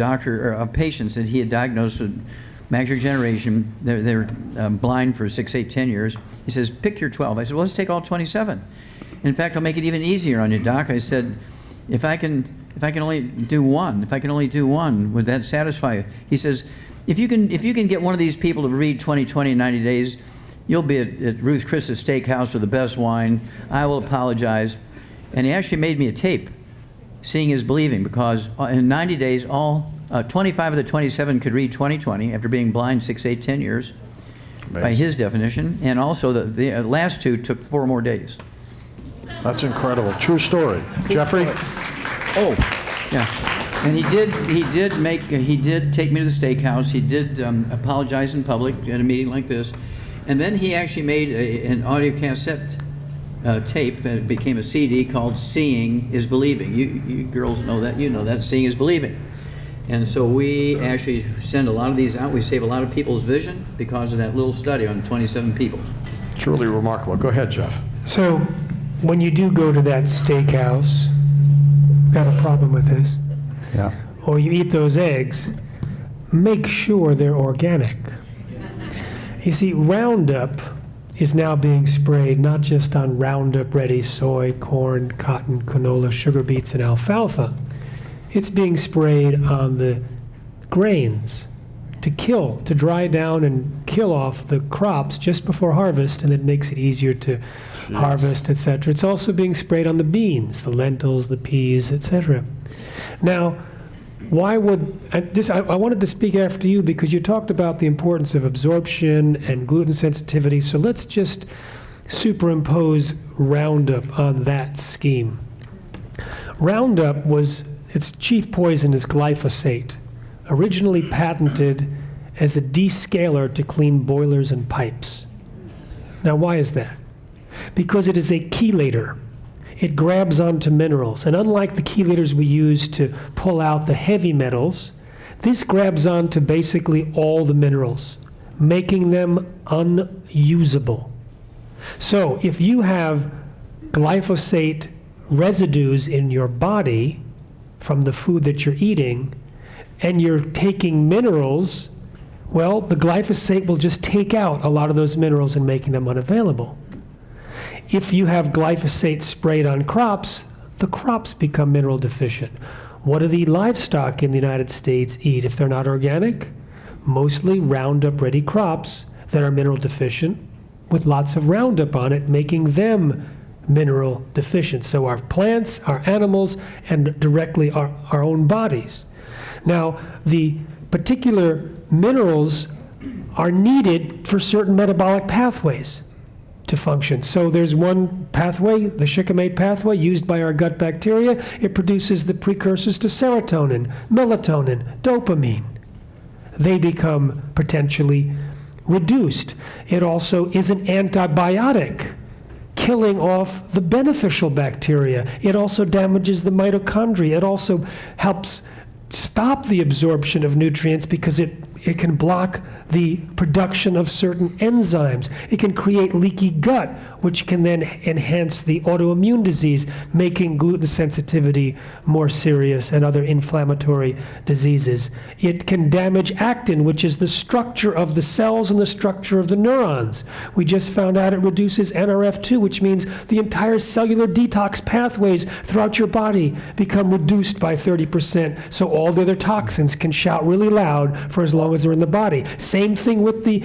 [SPEAKER 5] patients that he had diagnosed with macular degeneration. They're blind for 6, 8, 10 years. He says, pick your 12. I said, well, let's take all 27. In fact, I'll make it even easier on you, Doc. I said, if I can only do one, would that satisfy you? He says, if you can get one of these people to read 20/20 in 90 days, you'll be at Ruth Chris's Steakhouse with the best wine. I will apologize. And he actually made me a tape, Seeing is Believing, because in 90 days, all 25 of the 27 could read 20/20 after being blind 6, 8, 10 years, by his definition. And also the last 2 took 4 more days.
[SPEAKER 2] That's incredible. True story. Jeffrey?
[SPEAKER 5] Oh, yeah. And he did take me to the steakhouse. He did apologize in public at a meeting like this. And then he actually made an audio cassette tape, and it became a CD called Seeing is Believing. You girls know that. You know that. Seeing is Believing. And so we actually send a lot of these out. We save a lot of people's vision because of that little study on 27 people.
[SPEAKER 2] Truly remarkable. Go ahead, Jeff.
[SPEAKER 7] So when you do go to that steakhouse, got a problem with this,
[SPEAKER 3] Yeah.
[SPEAKER 7] or you eat those eggs, make sure they're organic. You see, Roundup is now being sprayed not just on Roundup Ready soy, corn, cotton, canola, sugar beets, and alfalfa. It's being sprayed on the grains to dry down and kill off the crops just before harvest, and it makes it easier to harvest, etc. It's also being sprayed on the beans, the lentils, the peas, etc. Now, why would I wanted to speak after you because you talked about the importance of absorption and gluten sensitivity. So let's just superimpose Roundup on that scheme. Roundup its chief poison is glyphosate, originally patented as a descaler to clean boilers and pipes. Now, why is that? Because it is a chelator. It grabs onto minerals. And unlike the chelators we use to pull out the heavy metals, this grabs onto basically all the minerals. making them unusable. So if you have glyphosate residues in your body from the food that you're eating, and you're taking minerals, well, the glyphosate will just take out a lot of those minerals and making them unavailable. If you have glyphosate sprayed on crops, the crops become mineral deficient. What do the livestock in the United States eat if they're not organic? Mostly Roundup-ready crops that are mineral deficient with lots of Roundup on it, making them mineral deficient. So our plants, our animals, and directly our own bodies. Now, the particular minerals are needed for certain metabolic pathways to function. So there's one pathway, the shikimate pathway, used by our gut bacteria. It produces the precursors to serotonin, melatonin, dopamine. They become potentially reduced. It also is an antibiotic, killing off the beneficial bacteria. It also damages the mitochondria. It also helps stop the absorption of nutrients because it can block the production of certain enzymes. It can create leaky gut, which can then enhance the autoimmune disease, making gluten sensitivity more serious and other inflammatory diseases. It can damage actin, which is the structure of the cells and the structure of the neurons. We just found out it reduces NRF2, which means the entire cellular detox pathways throughout your body become reduced by 30%, so all the other toxins can shout really loud for as long as they're in the body. Same thing with the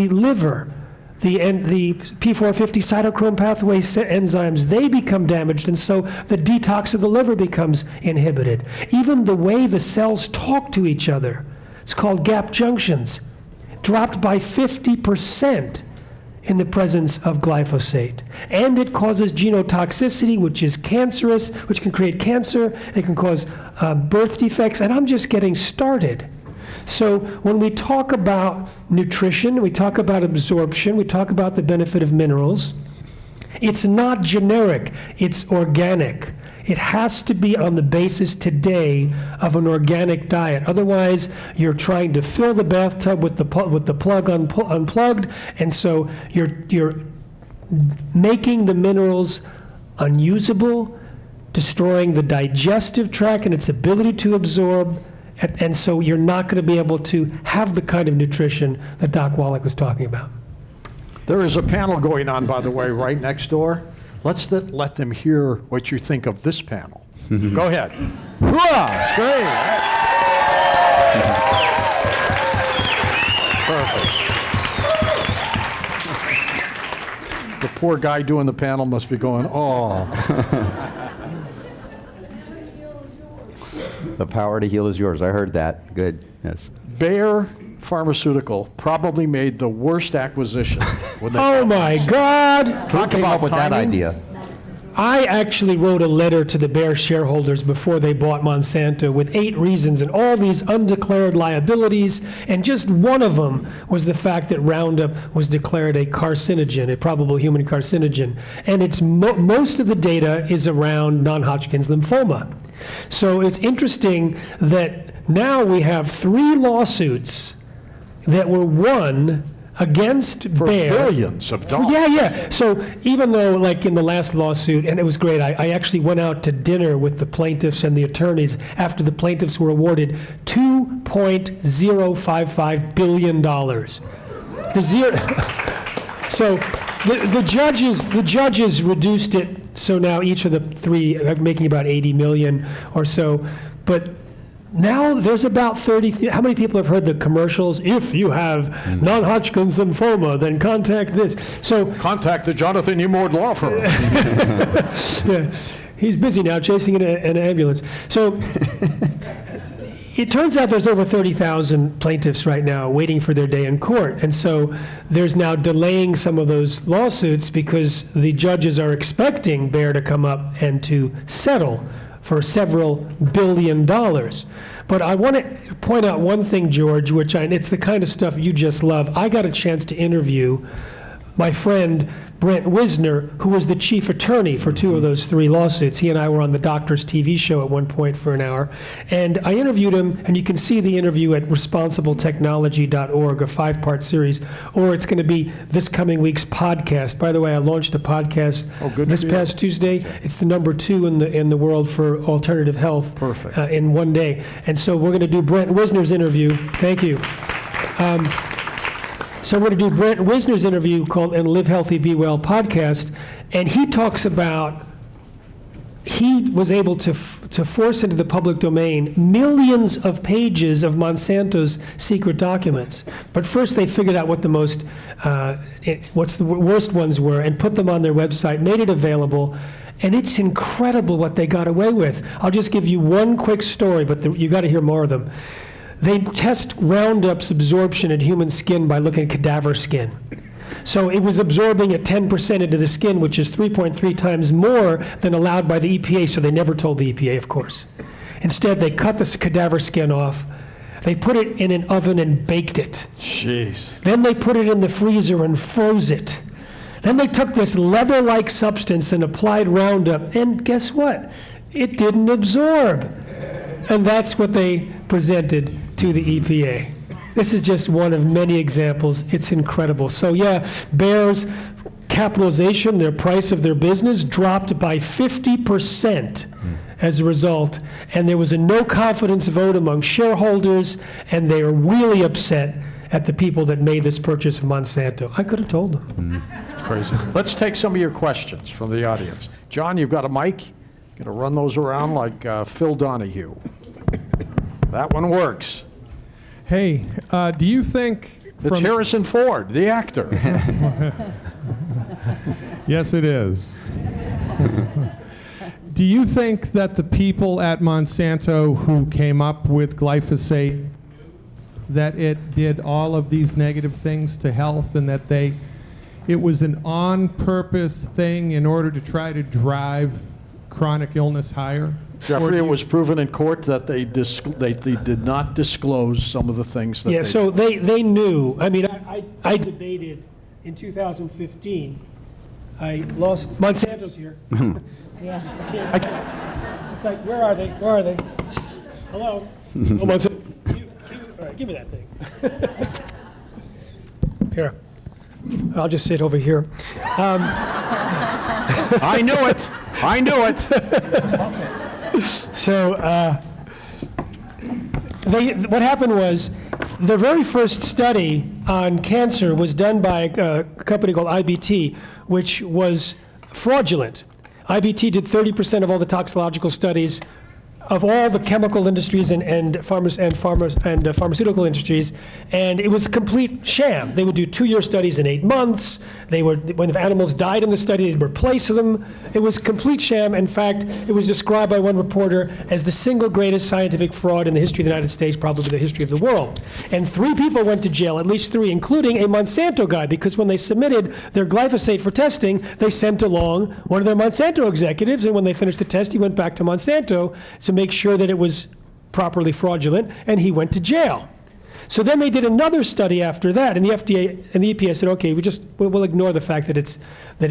[SPEAKER 7] liver. The P450 cytochrome pathway enzymes, they become damaged, and so the detox of the liver becomes inhibited. Even the way the cells talk to each other, it's called gap junctions, dropped by 50% in the presence of glyphosate. And it causes genotoxicity, which is cancerous, which can create cancer. It can cause birth defects, and I'm just getting started. So when we talk about nutrition, we talk about absorption, we talk about the benefit of minerals, it's not generic, it's organic. It has to be on the basis today of an organic diet. Otherwise, you're trying to fill the bathtub with the plug unplugged, and so you're making the minerals unusable, destroying the digestive tract and its ability to absorb. And so you're not going to be able to have the kind of nutrition that Doc Wallach was talking about.
[SPEAKER 2] There is a panel going on, by the way, right next door. Let's let them hear what you think of this panel. Go ahead. Hoorah! Perfect. The poor guy doing the panel must be going, oh.
[SPEAKER 3] The power to heal is yours. I heard that. Good. Yes.
[SPEAKER 2] Bayer Pharmaceutical probably made the worst acquisition.
[SPEAKER 7] Oh my God!
[SPEAKER 3] Who came up with that
[SPEAKER 2] timing?
[SPEAKER 3] idea?
[SPEAKER 7] I actually wrote a letter to the Bayer shareholders before they bought Monsanto with 8 reasons and all these undeclared liabilities, and just one of them was the fact that Roundup was declared a carcinogen, a probable human carcinogen, and it's most of the data is around non-Hodgkin's lymphoma. So it's interesting that now we have 3 lawsuits that were won against
[SPEAKER 2] For
[SPEAKER 7] Bayer.
[SPEAKER 2] billions of dollars.
[SPEAKER 7] Yeah. So even though, like in the last lawsuit, and it was great, I actually went out to dinner with the plaintiffs and the attorneys after the plaintiffs were awarded $2.055 billion. So the judges reduced it, so now each of the 3 are making about 80 million or so, but now there's about 30. How many people have heard the commercials? If you have non-Hodgkin's lymphoma, then contact this. So
[SPEAKER 2] Contact the Jonathan Emord law firm.
[SPEAKER 7] yeah, he's busy now chasing an ambulance. So it turns out there's over 30,000 plaintiffs right now waiting for their day in court. And so there's now delaying some of those lawsuits because the judges are expecting Bayer to come up and to settle for several $1 billion. But I want to point out one thing, George, it's the kind of stuff you just love. I got a chance to interview my friend Brent Wisner, who was the chief attorney for 2 of those 3 lawsuits. He and I were on the Doctor's TV show at one point for an hour. And I interviewed him, and you can see the interview at responsibletechnology.org, a 5-part series, or it's going to be this coming week's podcast. By the way, I launched a podcast this past Tuesday. It's the number 2 in the world for alternative health.
[SPEAKER 2] Perfect.
[SPEAKER 7] In one day. And so we're going to do Brent Wisner's interview. Thank you. So we're going to do Brent Wisner's interview called "And Live Healthy, Be Well" podcast, and he talks about he was able to force into the public domain millions of pages of Monsanto's secret documents. But first they figured out what the worst ones were and put them on their website, made it available. And it's incredible what they got away with. I'll just give you one quick story, but you got to hear more of them. They test Roundup's absorption in human skin by looking at cadaver skin. So it was absorbing at 10% into the skin, which is 3.3 times more than allowed by the EPA, so they never told the EPA, of course. Instead, they cut this cadaver skin off. They put it in an oven and baked it.
[SPEAKER 2] Jeez.
[SPEAKER 7] Then they put it in the freezer and froze it. Then they took this leather-like substance and applied Roundup, and guess what? It didn't absorb. And that's what they presented to the EPA. This is just one of many examples. It's incredible. So yeah, Bayer's capitalization, their price of their business, dropped by 50% as a result. And there was a no confidence vote among shareholders, and they are really upset at the people that made this purchase of Monsanto. I could have told them.
[SPEAKER 2] Crazy. Let's take some of your questions from the audience. John, you've got a mic? Going to run those around like Phil Donahue. That one works.
[SPEAKER 9] Hey, do you think...
[SPEAKER 2] It's Harrison Ford, the actor.
[SPEAKER 9] Yes, it is. Do you think that the people at Monsanto who came up with glyphosate, that it did all of these negative things to health, and that it was an on-purpose thing in order to try to drive chronic illness higher?
[SPEAKER 2] Jeffrey, it was proven in court that they did not disclose some of the things that
[SPEAKER 7] Yeah,
[SPEAKER 2] they
[SPEAKER 7] so they knew. I mean, I debated in 2015. I lost, Monsanto's here.
[SPEAKER 4] Yeah.
[SPEAKER 7] It's like, where are they? Where are they? Hello? Oh, Monsanto. All right, give me that thing. Here. I'll just sit over here.
[SPEAKER 2] I knew it. I knew it.
[SPEAKER 7] So what happened was the very first study on cancer was done by a company called IBT, which was fraudulent. IBT did 30% of all the toxicological studies of all the chemical industries and pharmaceutical industries, and it was a complete sham. They would do 2-year studies in 8 months. When the animals died in the study, they'd replace them. It was a complete sham. In fact, it was described by one reporter as the single greatest scientific fraud in the history of the United States, probably the history of the world. And 3 people went to jail, at least 3, including a Monsanto guy, because when they submitted their glyphosate for testing, they sent along one of their Monsanto executives, and when they finished the test, he went back to Monsanto to make sure that it was properly fraudulent, and he went to jail. So then they did another study after that, and the FDA and the EPA said, okay, we'll ignore the fact that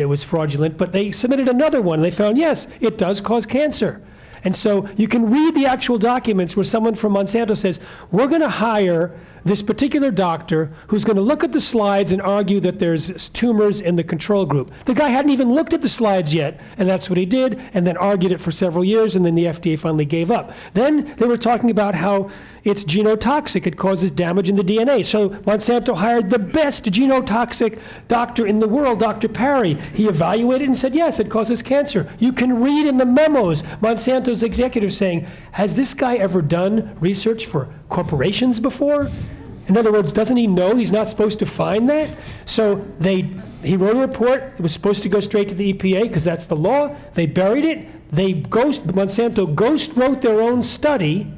[SPEAKER 7] it was fraudulent, but they submitted another one, and they found, yes, it does cause cancer. And so you can read the actual documents where someone from Monsanto says, we're going to hire this particular doctor who's going to look at the slides and argue that there's tumors in the control group. The guy hadn't even looked at the slides yet, and that's what he did, and then argued it for several years, and then the FDA finally gave up. Then they were talking about how it's genotoxic, it causes damage in the DNA. So Monsanto hired the best genotoxic doctor in the world, Dr. Parry. He evaluated and said, yes, it causes cancer. You can read in the memos Monsanto's executives saying, has this guy ever done research for corporations before? In other words, doesn't he know he's not supposed to find that? So he wrote a report. It was supposed to go straight to the EPA because that's the law. They buried it. Monsanto ghost wrote their own study,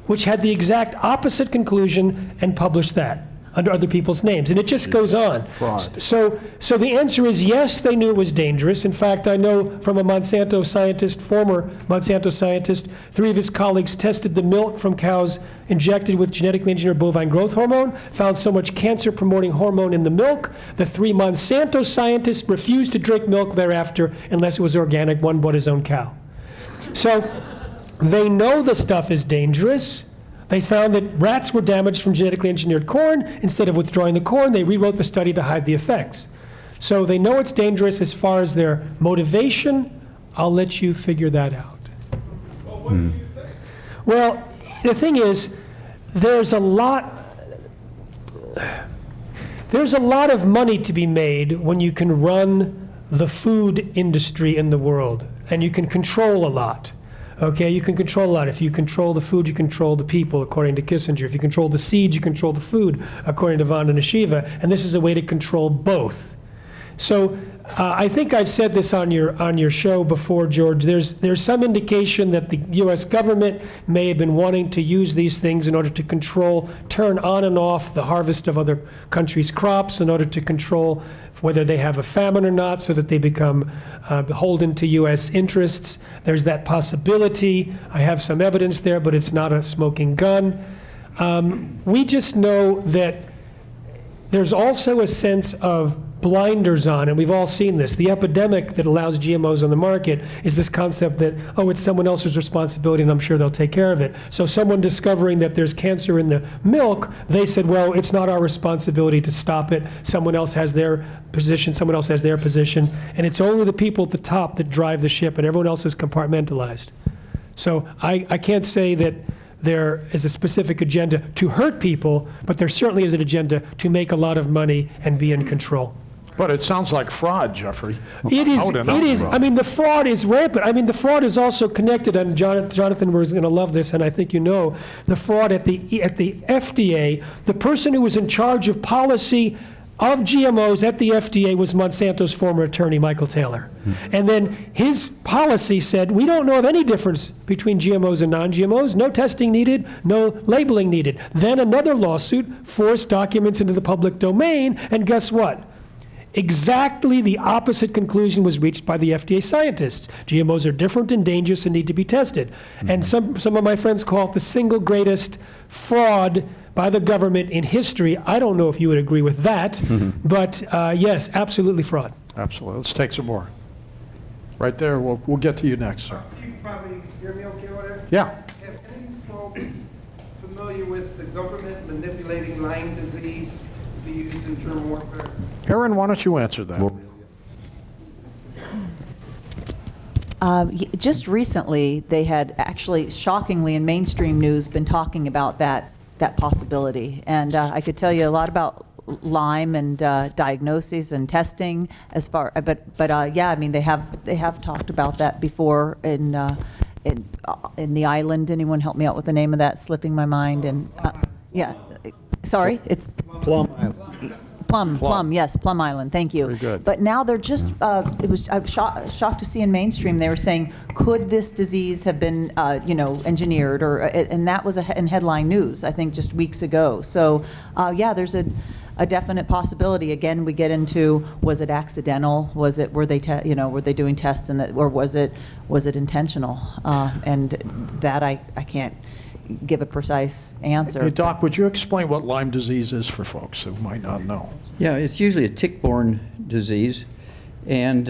[SPEAKER 7] which had the exact opposite conclusion, and published that. under other people's names. And it just goes on.
[SPEAKER 2] Fraud.
[SPEAKER 7] So the answer is yes, they knew it was dangerous. In fact, I know from a Monsanto scientist, former Monsanto scientist, 3 of his colleagues tested the milk from cows injected with genetically engineered bovine growth hormone, found so much cancer-promoting hormone in the milk. The 3 Monsanto scientists refused to drink milk thereafter unless it was organic. One bought his own cow. So they know the stuff is dangerous. They found that rats were damaged from genetically engineered corn. Instead of withdrawing the corn, they rewrote the study to hide the effects. So they know it's dangerous. As far as their motivation, I'll let you figure that out.
[SPEAKER 9] Well, what do you think?
[SPEAKER 7] Well, the thing is, there's a lot of money to be made when you can run the food industry in the world, and you can control a lot. Okay, you can control a lot. If you control the food, you control the people, according to Kissinger. If you control the seeds, you control the food, according to Vandana Shiva. And this is a way to control both. So I think I've said this on your show before, George. There's some indication that the U.S. government may have been wanting to use these things in order to control, turn on and off the harvest of other countries' crops, in order to control whether they have a famine or not, so that they become beholden to U.S. interests. There's that possibility. I have some evidence there, but it's not a smoking gun. We just know that there's also a sense of blinders on, and we've all seen this. The epidemic that allows GMOs on the market is this concept that, oh, it's someone else's responsibility and I'm sure they'll take care of it. So someone discovering that there's cancer in the milk, they said, well, it's not our responsibility to stop it. Someone else has their position, someone else has their position, and it's only the people at the top that drive the ship, and everyone else is compartmentalized. So I can't say that there is a specific agenda to hurt people, but there certainly is an agenda to make a lot of money and be in control.
[SPEAKER 2] But it sounds like fraud, Jeffrey.
[SPEAKER 7] It is.
[SPEAKER 2] Out and out
[SPEAKER 7] It is.
[SPEAKER 2] fraud.
[SPEAKER 7] I mean, the fraud is rampant. I mean, the fraud is also connected, and Jonathan was going to love this, and I think you know, the fraud at the FDA. The person who was in charge of policy of GMOs at the FDA was Monsanto's former attorney, Michael Taylor. And then his policy said, we don't know of any difference between GMOs and non-GMOs, no testing needed, no labeling needed. Then another lawsuit forced documents into the public domain, and guess what? Exactly the opposite conclusion was reached by the FDA scientists. GMOs are different and dangerous and need to be tested. And some of my friends call it the single greatest fraud by the government in history. I don't know if you would agree with that, but yes, absolutely fraud.
[SPEAKER 2] Absolutely. Let's take some more. Right there. We'll get to you next, sir.
[SPEAKER 10] You can probably hear me okay, whatever?
[SPEAKER 2] Yeah.
[SPEAKER 10] Have any folks familiar with the government manipulating Lyme disease to be used in germ warfare?
[SPEAKER 2] Erin, why don't you answer that?
[SPEAKER 4] Just recently, they had actually, shockingly, in mainstream news, been talking about that possibility. And I could tell you a lot about Lyme and diagnoses and testing as far, but yeah, I mean, they have talked about that before in the island. Anyone help me out with the name of that? Slipping my mind. And yeah, sorry, it's
[SPEAKER 3] Plum Island.
[SPEAKER 4] Plum, yes, Plum Island, thank you.
[SPEAKER 2] Very good.
[SPEAKER 4] But now they're just, I was shocked to see in mainstream, they were saying, could this disease have been, engineered, and that was in headline news, I think, just weeks ago. So, yeah, there's a definite possibility. Again, we get into, was it accidental? Were they doing tests, or was it intentional? And that I can't give a precise answer.
[SPEAKER 2] Hey, Doc, would you explain what Lyme disease is for folks who might not know?
[SPEAKER 5] Yeah, it's usually a tick-borne disease. And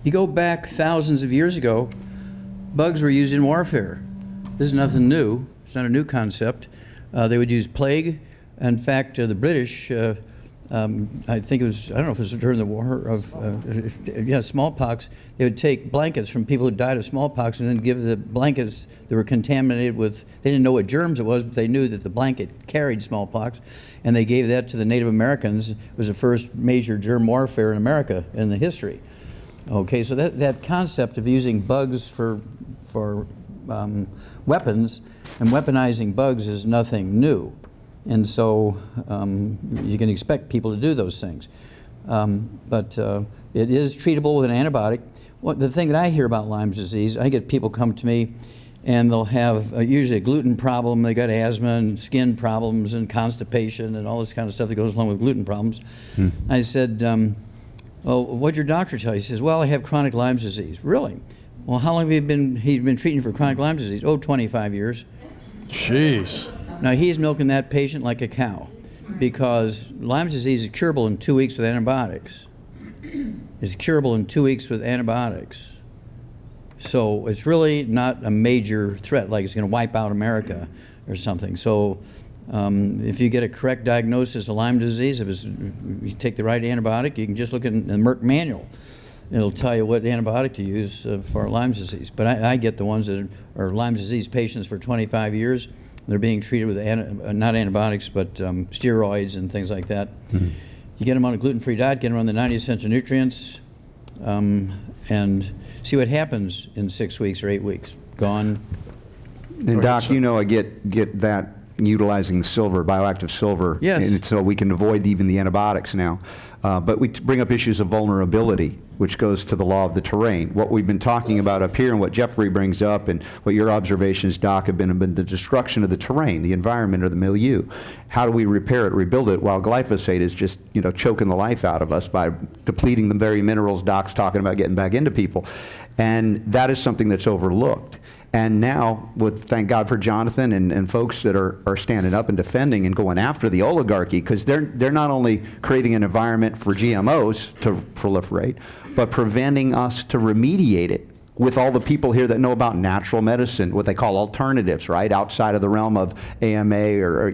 [SPEAKER 5] you go back thousands of years ago, bugs were used in warfare. This is nothing new. It's not a new concept. They would use plague. In fact, the British, I think it was, I don't know if it was during the war of smallpox, they would take blankets from people who died of smallpox and then give the blankets that were contaminated with, they didn't know what germs it was, but they knew that the blanket carried smallpox, and they gave that to the Native Americans. It was the first major germ warfare in America in the history. Okay, so that concept of using bugs for weapons and weaponizing bugs is nothing new. And so you can expect people to do those things. But it is treatable with an antibiotic. The thing that I hear about Lyme disease, I get people come to me and they'll have usually a gluten problem. They got asthma and skin problems and constipation and all this kind of stuff that goes along with gluten problems. I said, well, what'd your doctor tell you? He says, well, I have chronic Lyme's disease. Really? Well, how long have he's been treating for chronic Lyme's disease? Oh, 25 years.
[SPEAKER 2] Jeez.
[SPEAKER 5] Now, he's milking that patient like a cow because Lyme's disease is curable in 2 weeks with antibiotics. It's curable in 2 weeks with antibiotics. So it's really not a major threat, like it's going to wipe out America or something. So if you get a correct diagnosis of Lyme disease, if you take the right antibiotic, you can just look at the Merck manual. It'll tell you what antibiotic to use for Lyme disease. But I get the ones that are Lyme disease patients for 25 years. They're being treated with not antibiotics, but steroids and things like that. You get them on a gluten-free diet, get them on the 90 essential nutrients, and see what happens in 6 weeks or 8 weeks. Gone.
[SPEAKER 3] And Doc, you know I get that utilizing silver, bioactive silver.
[SPEAKER 5] Yes.
[SPEAKER 3] And so we can avoid even the antibiotics now. But we bring up issues of vulnerability, which goes to the law of the terrain. What we've been talking about up here and what Jeffrey brings up and what your observations, Doc, have been the destruction of the terrain, the environment or the milieu. How do we repair it, rebuild it, while glyphosate is just, choking the life out of us by depleting the very minerals Doc's talking about getting back into people. And that is something that's overlooked. And now, thank God for Jonathan and folks that are standing up and defending and going after the oligarchy, because they're not only creating an environment for GMOs to proliferate, but preventing us to remediate it with all the people here that know about natural medicine, what they call alternatives, right, outside of the realm of AMA or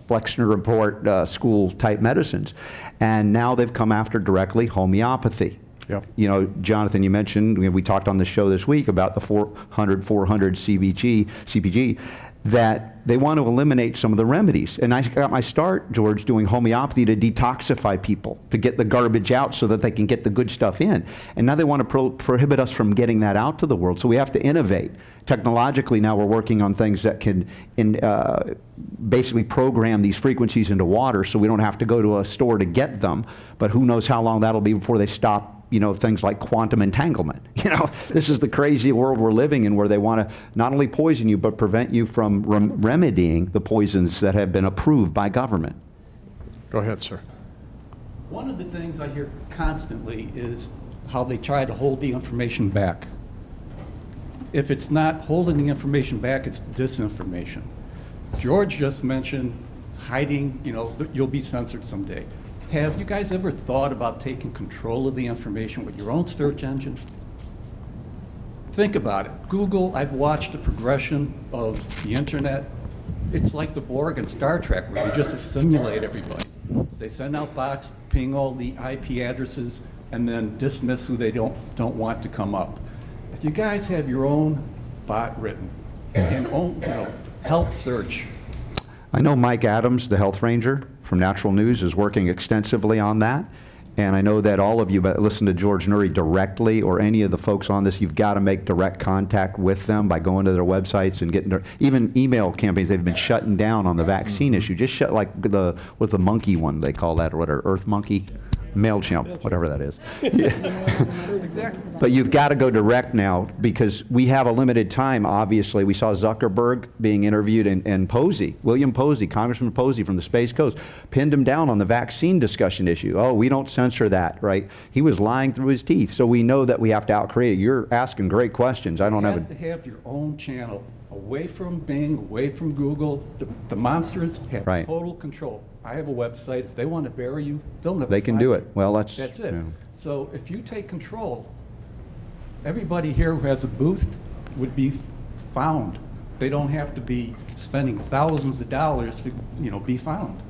[SPEAKER 3] Flexner Report school type medicines. And now they've come after directly homeopathy.
[SPEAKER 2] Yep.
[SPEAKER 3] Jonathan, you mentioned, we talked on the show this week about the 400 CPG, that they want to eliminate some of the remedies. And I got my start, George, doing homeopathy to detoxify people, to get the garbage out so that they can get the good stuff in. And now they want to prohibit us from getting that out to the world. So we have to innovate. Technologically, now we're working on things that can basically program these frequencies into water so we don't have to go to a store to get them. But who knows how long that'll be before they stop things like quantum entanglement. This is the crazy world we're living in, where they want to not only poison you, but prevent you from remedying the poisons that have been approved by government.
[SPEAKER 2] Go ahead, sir.
[SPEAKER 11] One of the things I hear constantly is how they try to hold the information back. If it's not holding the information back, it's disinformation. George just mentioned hiding, you'll be censored someday. Have you guys ever thought about taking control of the information with your own search engine? Think about it. Google, I've watched the progression of the internet. It's like the Borg in Star Trek, where they just assimilate everybody. They send out bots, ping all the IP addresses, and then dismiss who they don't want to come up. If you guys have your own bot written and own, health search.
[SPEAKER 3] I know Mike Adams, the health ranger from Natural News, is working extensively on that. And I know that all of you that listen to George Noory directly, or any of the folks on this, you've got to make direct contact with them by going to their websites and getting even email campaigns. They've been shutting down on the vaccine issue. Just shut, like the monkey one they call that, or whatever, Earth Monkey. MailChimp, whatever that is. Exactly. But you've got to go direct now, because we have a limited time, obviously. We saw Zuckerberg being interviewed, and Posey, William Posey, Congressman Posey from the Space Coast, pinned him down on the vaccine discussion issue. Oh, we don't censor that, right? He was lying through his teeth. So we know that we have to outcreate it. You're asking great questions. I don't
[SPEAKER 11] you
[SPEAKER 3] have
[SPEAKER 11] to have your own channel, away from Bing, away from Google. The monsters have total control. I have a website. If they want to bury you, they'll never
[SPEAKER 3] They can
[SPEAKER 11] find
[SPEAKER 3] do
[SPEAKER 11] you.
[SPEAKER 3] it. Well, that's
[SPEAKER 11] it.
[SPEAKER 3] Yeah.
[SPEAKER 11] So if you take control, everybody here who has a booth would be found. They don't have to be spending thousands of dollars to, be found.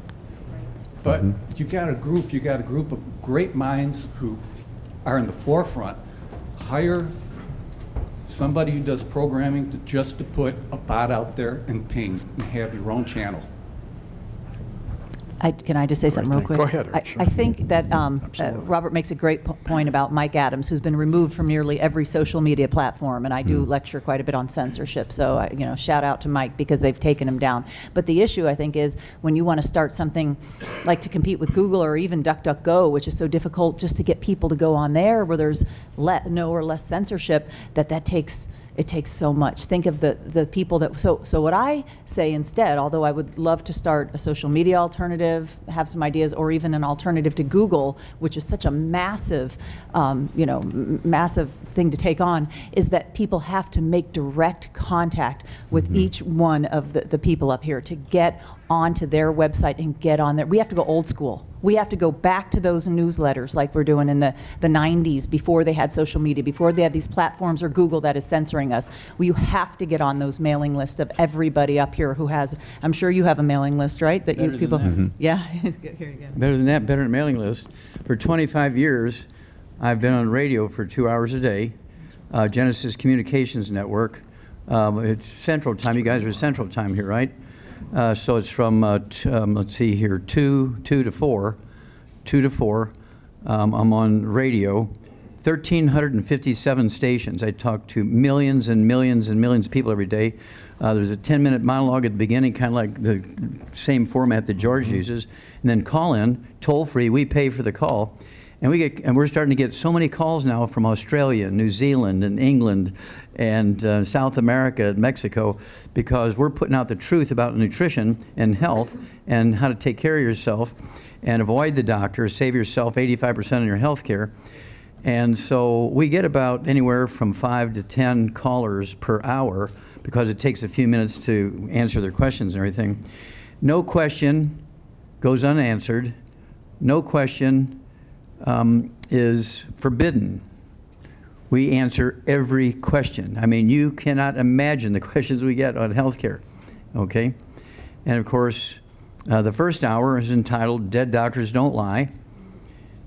[SPEAKER 11] But you got a group of great minds who are in the forefront. Hire somebody who does programming to put a bot out there and ping and have your own channel.
[SPEAKER 4] Can I just say something real quick?
[SPEAKER 2] Go ahead, Eric, sure.
[SPEAKER 4] I think that Robert makes a great point about Mike Adams, who's been removed from nearly every social media platform, and I do lecture quite a bit on censorship, so shout out to Mike, because they've taken him down. But the issue, I think, is when you want to start something like to compete with Google or even DuckDuckGo, which is so difficult just to get people to go on there, where there's no or less censorship, that takes It takes so much. Think of the people that, so what I say instead, although I would love to start a social media alternative, have some ideas, or even an alternative to Google, which is such a massive, massive thing to take on, is that people have to make direct contact with each one of the people up here to get onto their website and get on there. We have to go old school. We have to go back to those newsletters like we're doing in the 90s, before they had social media, before they had these platforms or Google that is censoring us. Well, you have to get on those mailing lists of everybody up here who has, I'm sure you have a mailing list, right? That
[SPEAKER 5] Better
[SPEAKER 4] you people,
[SPEAKER 5] than that.
[SPEAKER 4] yeah, here you go.
[SPEAKER 5] Better than that, better than mailing list. For 25 years, I've been on radio for 2 hours a day, Genesis Communications Network. It's Central Time. You guys are Central Time here, right? So it's from, let's see here, 2 to 4. I'm on radio, 1,357 stations. I talk to millions and millions and millions of people every day. There's a 10-minute monologue at the beginning, kind of like the same format that George uses, and then call in, toll free. We pay for the call. And we're starting to get so many calls now from Australia, New Zealand, and England, and South America, and Mexico, because we're putting out the truth about nutrition and health and how to take care of yourself and avoid the doctor, save yourself 85% of your health care. And so we get about anywhere from 5 to 10 callers per hour, because it takes a few minutes to answer their questions and everything. No question goes unanswered. No question is forbidden. We answer every question. I mean, you cannot imagine the questions we get on healthcare, okay? And of course, the first hour is entitled Dead Doctors Don't Lie,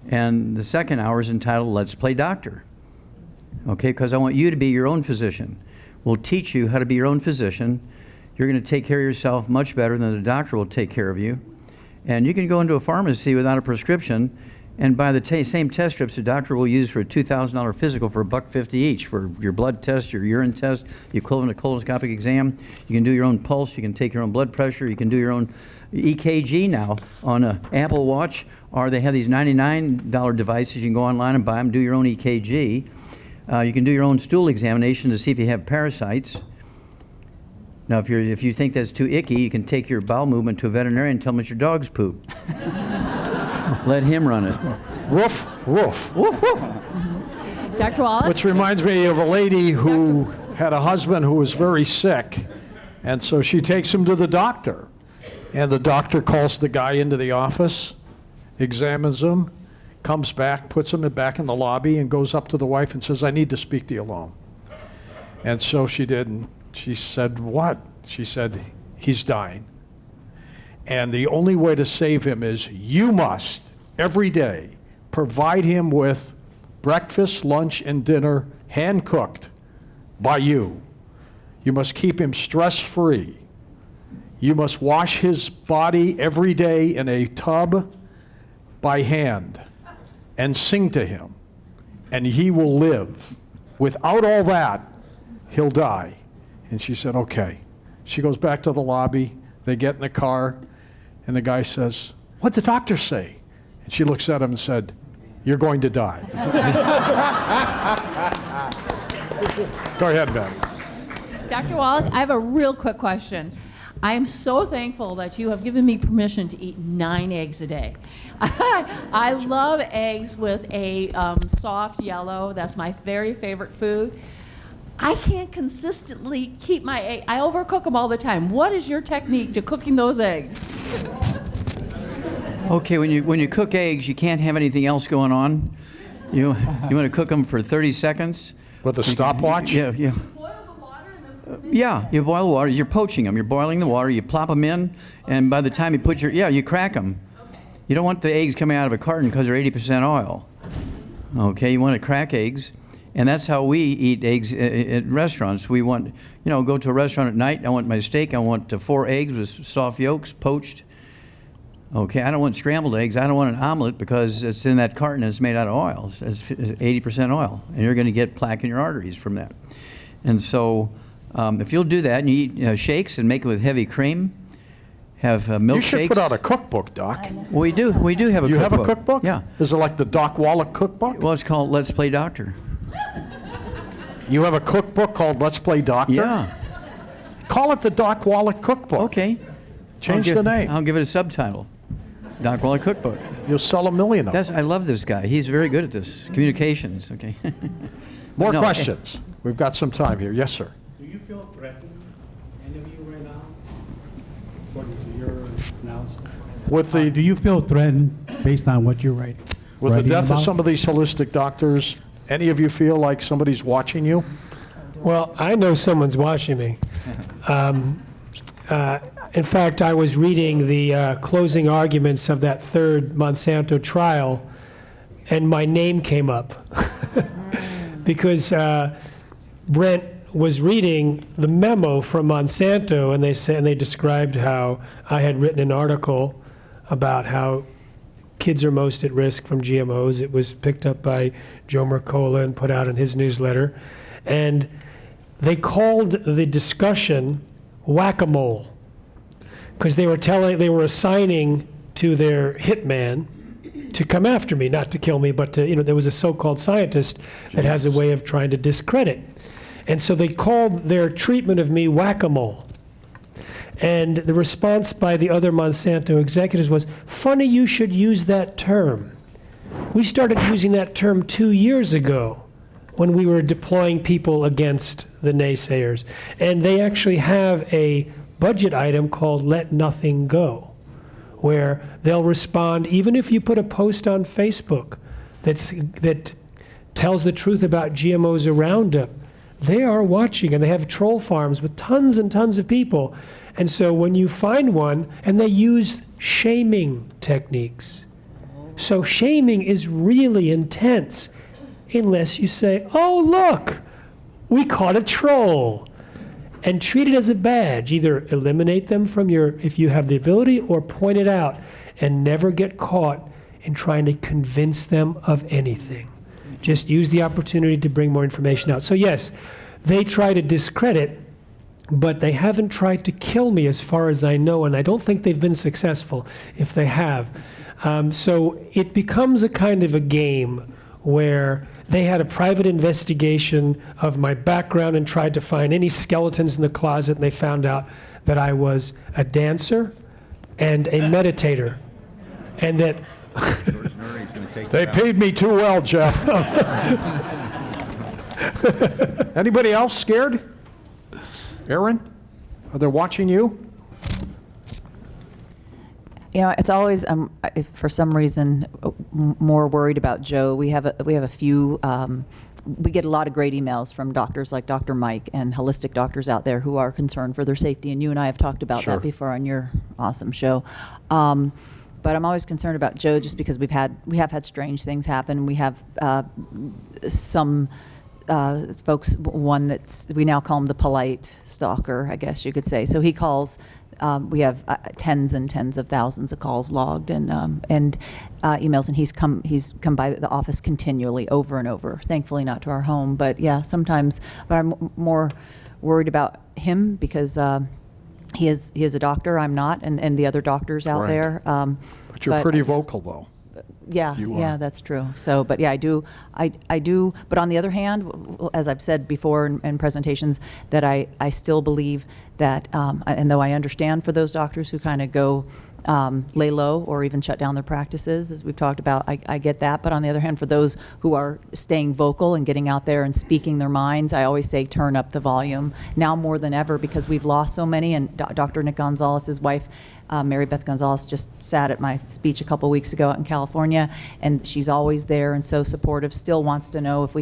[SPEAKER 5] and the second hour is entitled Let's Play Doctor, okay? Because I want you to be your own physician. We'll teach you how to be your own physician. You're going to take care of yourself much better than the doctor will take care of you. And you can go into a pharmacy without a prescription and buy the same test strips the doctor will use for a $2,000 physical for $1.50 each for your blood test, your urine test, the equivalent of colonoscopic exam. You can do your own pulse. You can take your own blood pressure. You can do your own EKG now on an Apple Watch, or they have these $99 devices. You can go online and buy them, do your own EKG. You can do your own stool examination to see if you have parasites. Now, if you think that's too icky, you can take your bowel movement to a veterinarian and tell him it's your dog's poop. Let him run it.
[SPEAKER 2] Woof, woof.
[SPEAKER 5] Woof, woof.
[SPEAKER 12] Dr. Wallach?
[SPEAKER 2] Which reminds me of a lady who had a husband who was very sick, and so she takes him to the doctor. And the doctor calls the guy into the office, examines him, comes back, puts him back in the lobby, and goes up to the wife and says, I need to speak to you alone. And so she did, and she said, what? She said, he's dying. And the only way to save him is you must, every day, provide him with breakfast, lunch, and dinner, hand-cooked by you. You must keep him stress-free. You must wash his body every day in a tub by hand and sing to him, and he will live. Without all that, he'll die. And she said, okay. She goes back to the lobby. They get in the car. And the guy says, what'd the doctor say? And she looks at him and said, you're going to die. Go ahead, Ben.
[SPEAKER 12] Dr. Wallach, I have a real quick question. I am so thankful that you have given me permission to eat 9 eggs a day. I love eggs with a soft yellow. That's my very favorite food. I can't consistently keep my egg. I overcook them all the time. What is your technique to cooking those eggs?
[SPEAKER 5] Okay, when you cook eggs, you can't have anything else going on. You want to cook them for 30 seconds.
[SPEAKER 2] With a stopwatch?
[SPEAKER 5] Yeah.
[SPEAKER 12] Boil the water and then
[SPEAKER 5] Yeah, you boil the water. You're poaching them. You're boiling the water. You plop them in, and by the time you put you crack them.
[SPEAKER 12] Okay.
[SPEAKER 5] You don't want the eggs coming out of a carton because they're 80% oil. Okay, you want to crack eggs. And that's how we eat eggs at restaurants. We want, go to a restaurant at night. I want my steak. I want 4 eggs with soft yolks, poached. Okay, I don't want scrambled eggs. I don't want an omelet because it's in that carton and it's made out of oil. It's 80% oil. And you're going to get plaque in your arteries from that. And so if you'll do that and you eat shakes and make it with heavy cream, have milkshakes.
[SPEAKER 2] You should put out a cookbook, Doc.
[SPEAKER 5] We do have a cookbook.
[SPEAKER 2] You have a cookbook?
[SPEAKER 5] Yeah.
[SPEAKER 2] Is it like the Doc Wallach cookbook?
[SPEAKER 5] Well, it's called Let's Play Doctor.
[SPEAKER 2] You have a cookbook called Let's Play Doctor?
[SPEAKER 5] Yeah.
[SPEAKER 2] Call it the Doc Wallach Cookbook.
[SPEAKER 5] Okay.
[SPEAKER 2] Change the name.
[SPEAKER 5] I'll give it a subtitle. Doc Wallach Cookbook.
[SPEAKER 2] You'll sell 1 million of them.
[SPEAKER 5] I love this guy. He's very good at this. Communications, okay?
[SPEAKER 2] More
[SPEAKER 5] No,
[SPEAKER 2] questions. We've got some time here. Yes, sir.
[SPEAKER 8] Do you feel threatened, any of you right now, according to your analysis?
[SPEAKER 2] With the
[SPEAKER 8] Do you feel threatened based on what you're writing?
[SPEAKER 2] with the
[SPEAKER 8] writing
[SPEAKER 2] death of
[SPEAKER 8] about?
[SPEAKER 2] some of these holistic doctors, any of you feel like somebody's watching you?
[SPEAKER 7] Well, I know someone's watching me. In fact, I was reading the closing arguments of that third Monsanto trial, and my name came up because Brent was reading the memo from Monsanto, and they described how I had written an article about how kids are most at risk from GMOs. It was picked up by Joe Mercola and put out in his newsletter, and they called the discussion whack-a-mole because they were assigning to their hitman to come after me, not to kill me, but to, there was a so-called scientist that has a way of trying to discredit. And so they called their treatment of me whack-a-mole. And the response by the other Monsanto executives was, funny you should use that term. We started using that term 2 years ago when we were deploying people against the naysayers. And they actually have a budget item called Let Nothing Go, where they'll respond, even if you put a post on Facebook that tells the truth about GMOs or Roundup, they are watching, and they have troll farms with tons and tons of people. And so when you find one, and they use shaming techniques. So shaming is really intense, unless you say, oh, look, we caught a troll. And treat it as a badge. Either eliminate them from if you have the ability, or point it out, and never get caught in trying to convince them of anything. Just use the opportunity to bring more information out. So yes, they try to discredit, but they haven't tried to kill me as far as I know, and I don't think they've been successful if they have. So it becomes a kind of a game where they had a private investigation of my background and tried to find any skeletons in the closet, and they found out that I was a dancer and a meditator, and that
[SPEAKER 2] They paid me too well, Jeff. Anybody else scared? Erin, are they watching you?
[SPEAKER 4] It's always for some reason more worried about Joe. We have a few. We get a lot of great emails from doctors like Dr. Mike and holistic doctors out there who are concerned for their safety, and you and I have talked about that before on your awesome show. But I'm always concerned about Joe just because we have had strange things happen. We have some folks. One we now call him the polite stalker, I guess you could say. So he calls. We have tens and tens of thousands of calls logged and emails, and he's come by the office continually, over and over. Thankfully, not to our home, but yeah, sometimes. But I'm more worried about him because he is a doctor. I'm not, and the other doctors out there.
[SPEAKER 2] But you're pretty vocal, though.
[SPEAKER 4] Yeah, that's true. So, but yeah, I do. But on the other hand, as I've said before in presentations, that I still believe that, and though I understand for those doctors who kind of go lay low or even shut down their practices, as we've talked about, I get that. But on the other hand, for those who are staying vocal and getting out there and speaking their minds, I always say turn up the volume now more than ever, because we've lost so many. And Dr. Nick Gonzalez, his wife, Mary Beth Gonzalez, just sat at my speech a couple weeks ago out in California, and she's always there and so supportive. Still wants to know have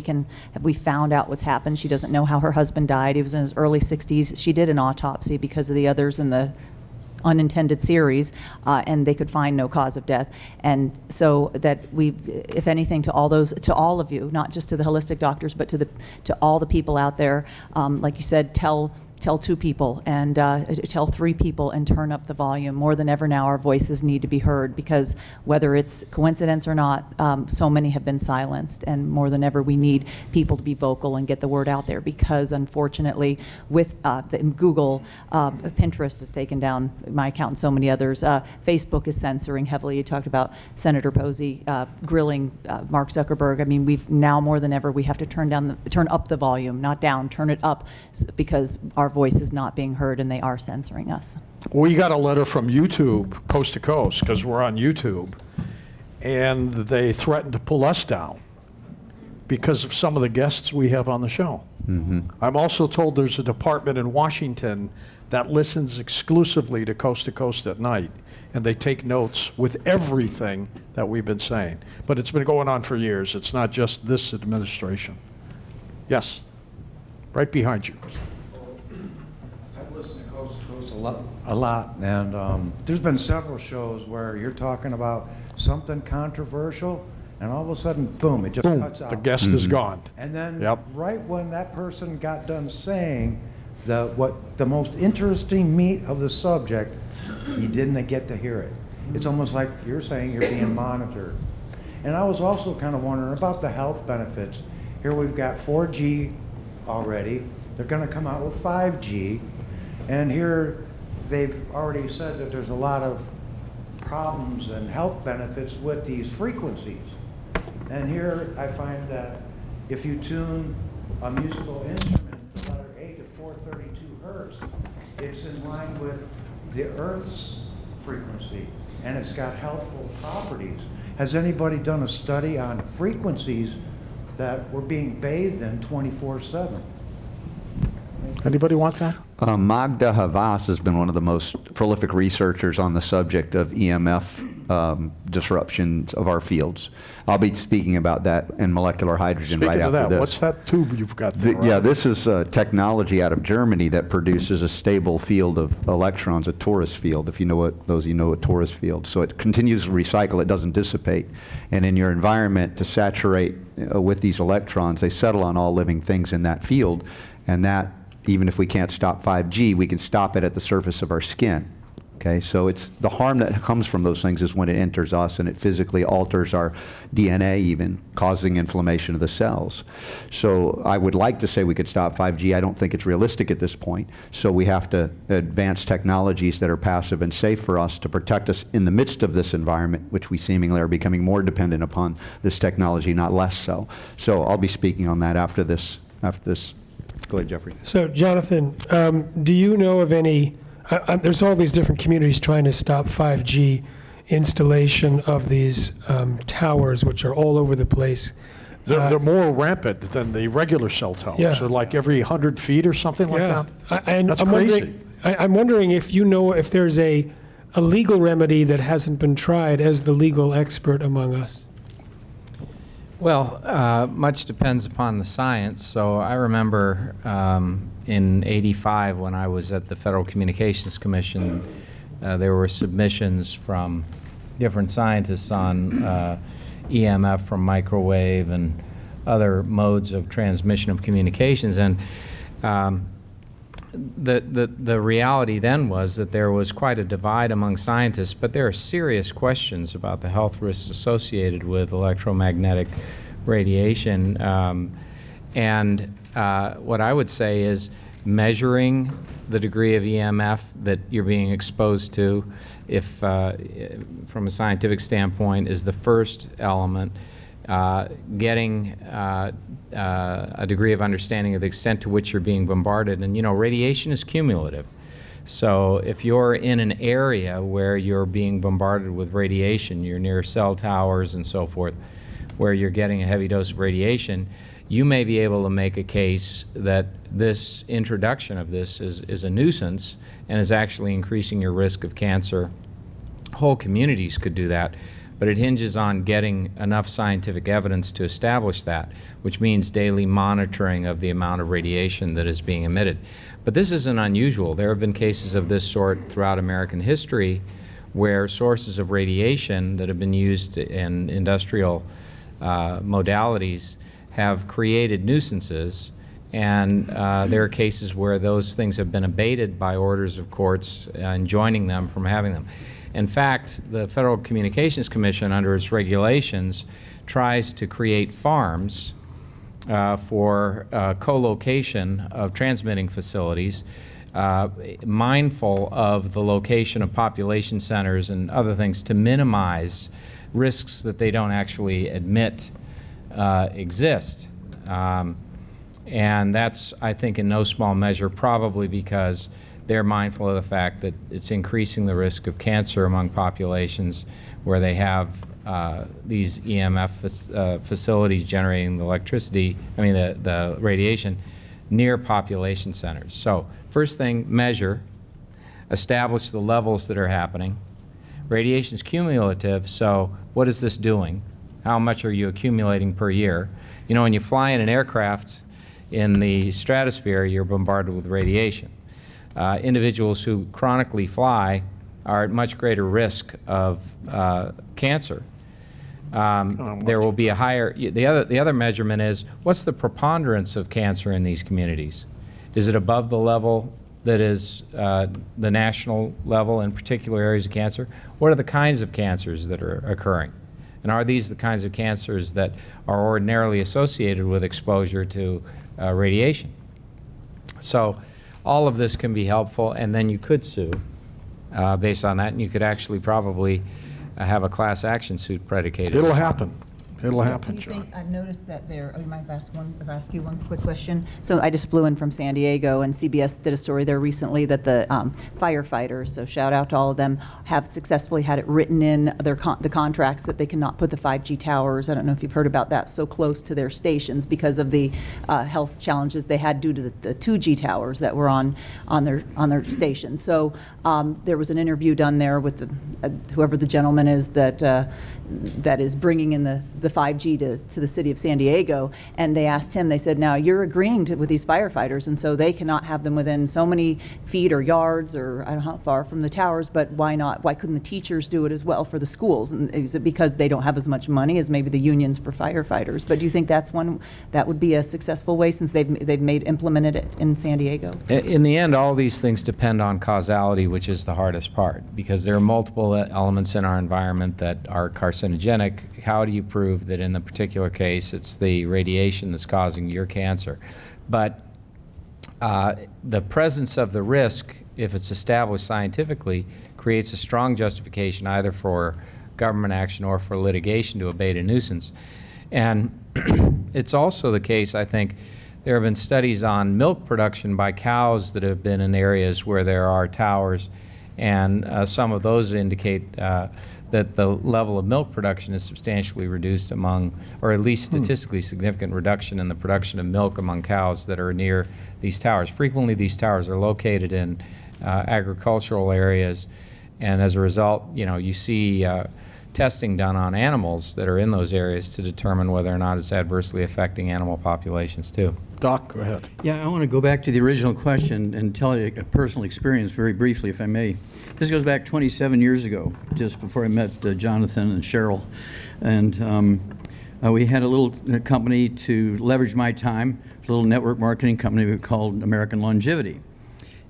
[SPEAKER 4] we found out what's happened. She doesn't know how her husband died. He was in his early 60s. She did an autopsy because of the others in the unintended series, and they could find no cause of death. And so that if anything, to all of you, not just to the holistic doctors, but to all the people out there, like you said, tell tell 2 people and tell 3 people and turn up the volume. More than ever now, our voices need to be heard, because whether it's coincidence or not, so many have been silenced, and more than ever we need people to be vocal and get the word out there, because unfortunately with Google, Pinterest has taken down my account and so many others. Facebook is censoring heavily. You talked about Senator Posey grilling Mark Zuckerberg. I mean, we've now more than ever, we have to turn up the volume, not down, turn it up, because our voice is not being heard and they are censoring us.
[SPEAKER 2] We got a letter from YouTube, coast to coast, because we're on YouTube, and they threatened to pull us down because of some of the guests we have on the show. I'm also told there's a department in Washington that listens exclusively to Coast at Night, and they take notes with everything that we've been saying. But it's been going on for years. It's not just this administration. Yes, right behind you.
[SPEAKER 13] I've listened to Coast a lot, and there's been several shows where you're talking about something controversial, and all of a sudden, boom, it just cuts out.
[SPEAKER 2] The guest is gone.
[SPEAKER 13] And then right when that person got done saying the most interesting meat of the subject, you didn't get to hear it. It's almost like you're saying you're being monitored. And I was also kind of wondering about the health benefits. Here we've got 4G already. They're going to come out with 5G. And here they've already said that there's a lot of problems and health benefits with these frequencies. And here I find that if you tune a musical instrument, the letter A, to 432 hertz, it's in line with the Earth's frequency, and it's got healthful properties. Has anybody done a study on frequencies that we're being bathed in 24/7?
[SPEAKER 2] Anybody want that?
[SPEAKER 3] Magda Havas has been one of the most prolific researchers on the subject of EMF disruptions of our fields. I'll be speaking about that in molecular hydrogen right after this.
[SPEAKER 2] What's that tube you've got there?
[SPEAKER 3] Yeah, this is technology out of Germany that produces a stable field of electrons, a torus field, if you know what, those of you know what torus field. So it continues to recycle, it doesn't dissipate. And in your environment, to saturate with these electrons, they settle on all living things in that field, and that, even if we can't stop 5G, we can stop it at the surface of our skin. Okay, so it's the harm that comes from those things is when it enters us and it physically alters our DNA, even causing inflammation of the cells. So I would like to say we could stop 5G. I don't think it's realistic at this point. So we have to advance technologies that are passive and safe for us to protect us in the midst of this environment, which we seemingly are becoming more dependent upon this technology, not less so. So I'll be speaking on that after this. Go ahead, Jeffrey.
[SPEAKER 7] So, Jonathan, do you know of any, there's all these different communities trying to stop 5G installation of these towers, which are all over the place.
[SPEAKER 2] They're more rampant than the regular cell towers.
[SPEAKER 7] Yeah.
[SPEAKER 2] So like every 100 feet or something like that? That's
[SPEAKER 7] I'm
[SPEAKER 2] crazy.
[SPEAKER 7] I'm wondering if you know if there's a legal remedy that hasn't been tried as the legal expert among us.
[SPEAKER 6] Well, much depends upon the science. So I remember in '85 when I was at the Federal Communications Commission, there were submissions from different scientists on EMF from microwave and other modes of transmission of communications. And the reality then was that there was quite a divide among scientists, but there are serious questions about the health risks associated with electromagnetic radiation. And what I would say is measuring the degree of EMF that you're being exposed to, if from a scientific standpoint, is the first element. Getting a degree of understanding of the extent to which you're being bombarded. And, you know, radiation is cumulative. So if you're in an area where you're being bombarded with radiation, you're near cell towers and so forth, where you're getting a heavy dose of radiation, you may be able to make a case that this introduction of this is a nuisance and is actually increasing your risk of cancer. Whole communities could do that. But it hinges on getting enough scientific evidence to establish that, which means daily monitoring of the amount of radiation that is being emitted. But this isn't unusual. There have been cases of this sort throughout American history where sources of radiation that have been used in industrial modalities have created nuisances, And there are cases where those things have been abated by orders of courts enjoining them from having them. In fact, the Federal Communications Commission, under its regulations, tries to create farms for co-location of transmitting facilities, mindful of the location of population centers and other things to minimize risks that they don't actually admit exist. And that's, I think, in no small measure probably because they're mindful of the fact that it's increasing the risk of cancer among populations where they have these EMF facilities generating the electricity, the radiation, near population centers. So first thing, measure, establish the levels that are happening. Radiation is cumulative, so what is this doing? How much are you accumulating per year? You know, when you fly in an aircraft in the stratosphere, you're bombarded with radiation. Individuals who chronically fly are at much greater risk of cancer. There will be a higher, the other measurement is, what's the preponderance of cancer in these communities? Is it above the level that is the national level in particular areas of cancer? What are the kinds of cancers that are occurring? And are these the kinds of cancers that are ordinarily associated with exposure to radiation? So all of this can be helpful, and then you could sue based on that, and you could actually probably have a class action suit predicated.
[SPEAKER 2] It'll happen. It'll happen,
[SPEAKER 4] Do you
[SPEAKER 2] John.
[SPEAKER 4] think, I've noticed that there, you mind if I ask you one quick question? So I just flew in from San Diego, and CBS did a story there recently that the firefighters, so shout out to all of them, have successfully had it written in the contracts that they cannot put the 5G towers, I don't know if you've heard about that, so close to their stations because of the health challenges they had due to the 2G towers that were on their stations. So there was an interview done there with whoever the gentleman is that is bringing in the 5G to the city of San Diego, and they asked him, they said, now you're agreeing with these firefighters, and so they cannot have them within so many feet or yards, or I don't know how far from the towers, but why not? Why couldn't the teachers do it as well for the schools? And is it because they don't have as much money as maybe the unions for firefighters? But do you think that's one that would be a successful way since they've implemented it in San Diego?
[SPEAKER 6] In the end, all these things depend on causality, which is the hardest part, because there are multiple elements in our environment that are carcinogenic. How do you prove that in the particular case it's the radiation that's causing your cancer? But the presence of the risk, if it's established scientifically, creates a strong justification either for government action or for litigation to abate a nuisance. And it's also the case, I think, there have been studies on milk production by cows that have been in areas where there are towers, and some of those indicate that the level of milk production is substantially reduced among, or at least statistically significant reduction in the production of milk among cows that are near these towers. Frequently these towers are located in agricultural areas, and as a result, you know, you see testing done on animals that are in those areas to determine whether or not it's adversely affecting animal populations too.
[SPEAKER 2] Doc, go ahead.
[SPEAKER 5] Yeah, I want to go back to the original question and tell you a personal experience very briefly, if I may. This goes back 27 years ago, just before I met Jonathan and Cheryl. And we had a little company to leverage my time. It's a little network marketing company we called American Longevity.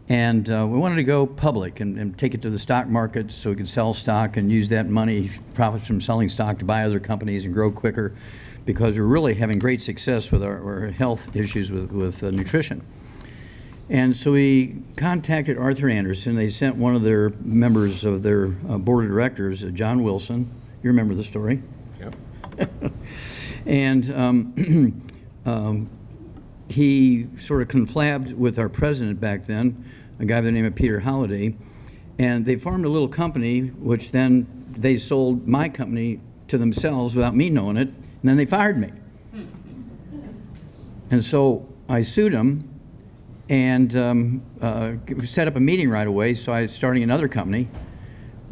[SPEAKER 5] And we wanted to go public and take it to the stock market so we could sell stock and use that money, profits from selling stock, to buy other companies and grow quicker, because we're really having great success with our health issues with nutrition. And so we contacted Arthur Andersen. They sent one of their members of their board of directors, John Wilson. You remember the story? Yep. And he sort of conflabbed with our president back then, a guy by the name of Peter Holliday, and they formed a little company, which then they sold my company to themselves without me knowing it, and then they fired me. And so I sued them and set up a meeting right away, so I was starting another company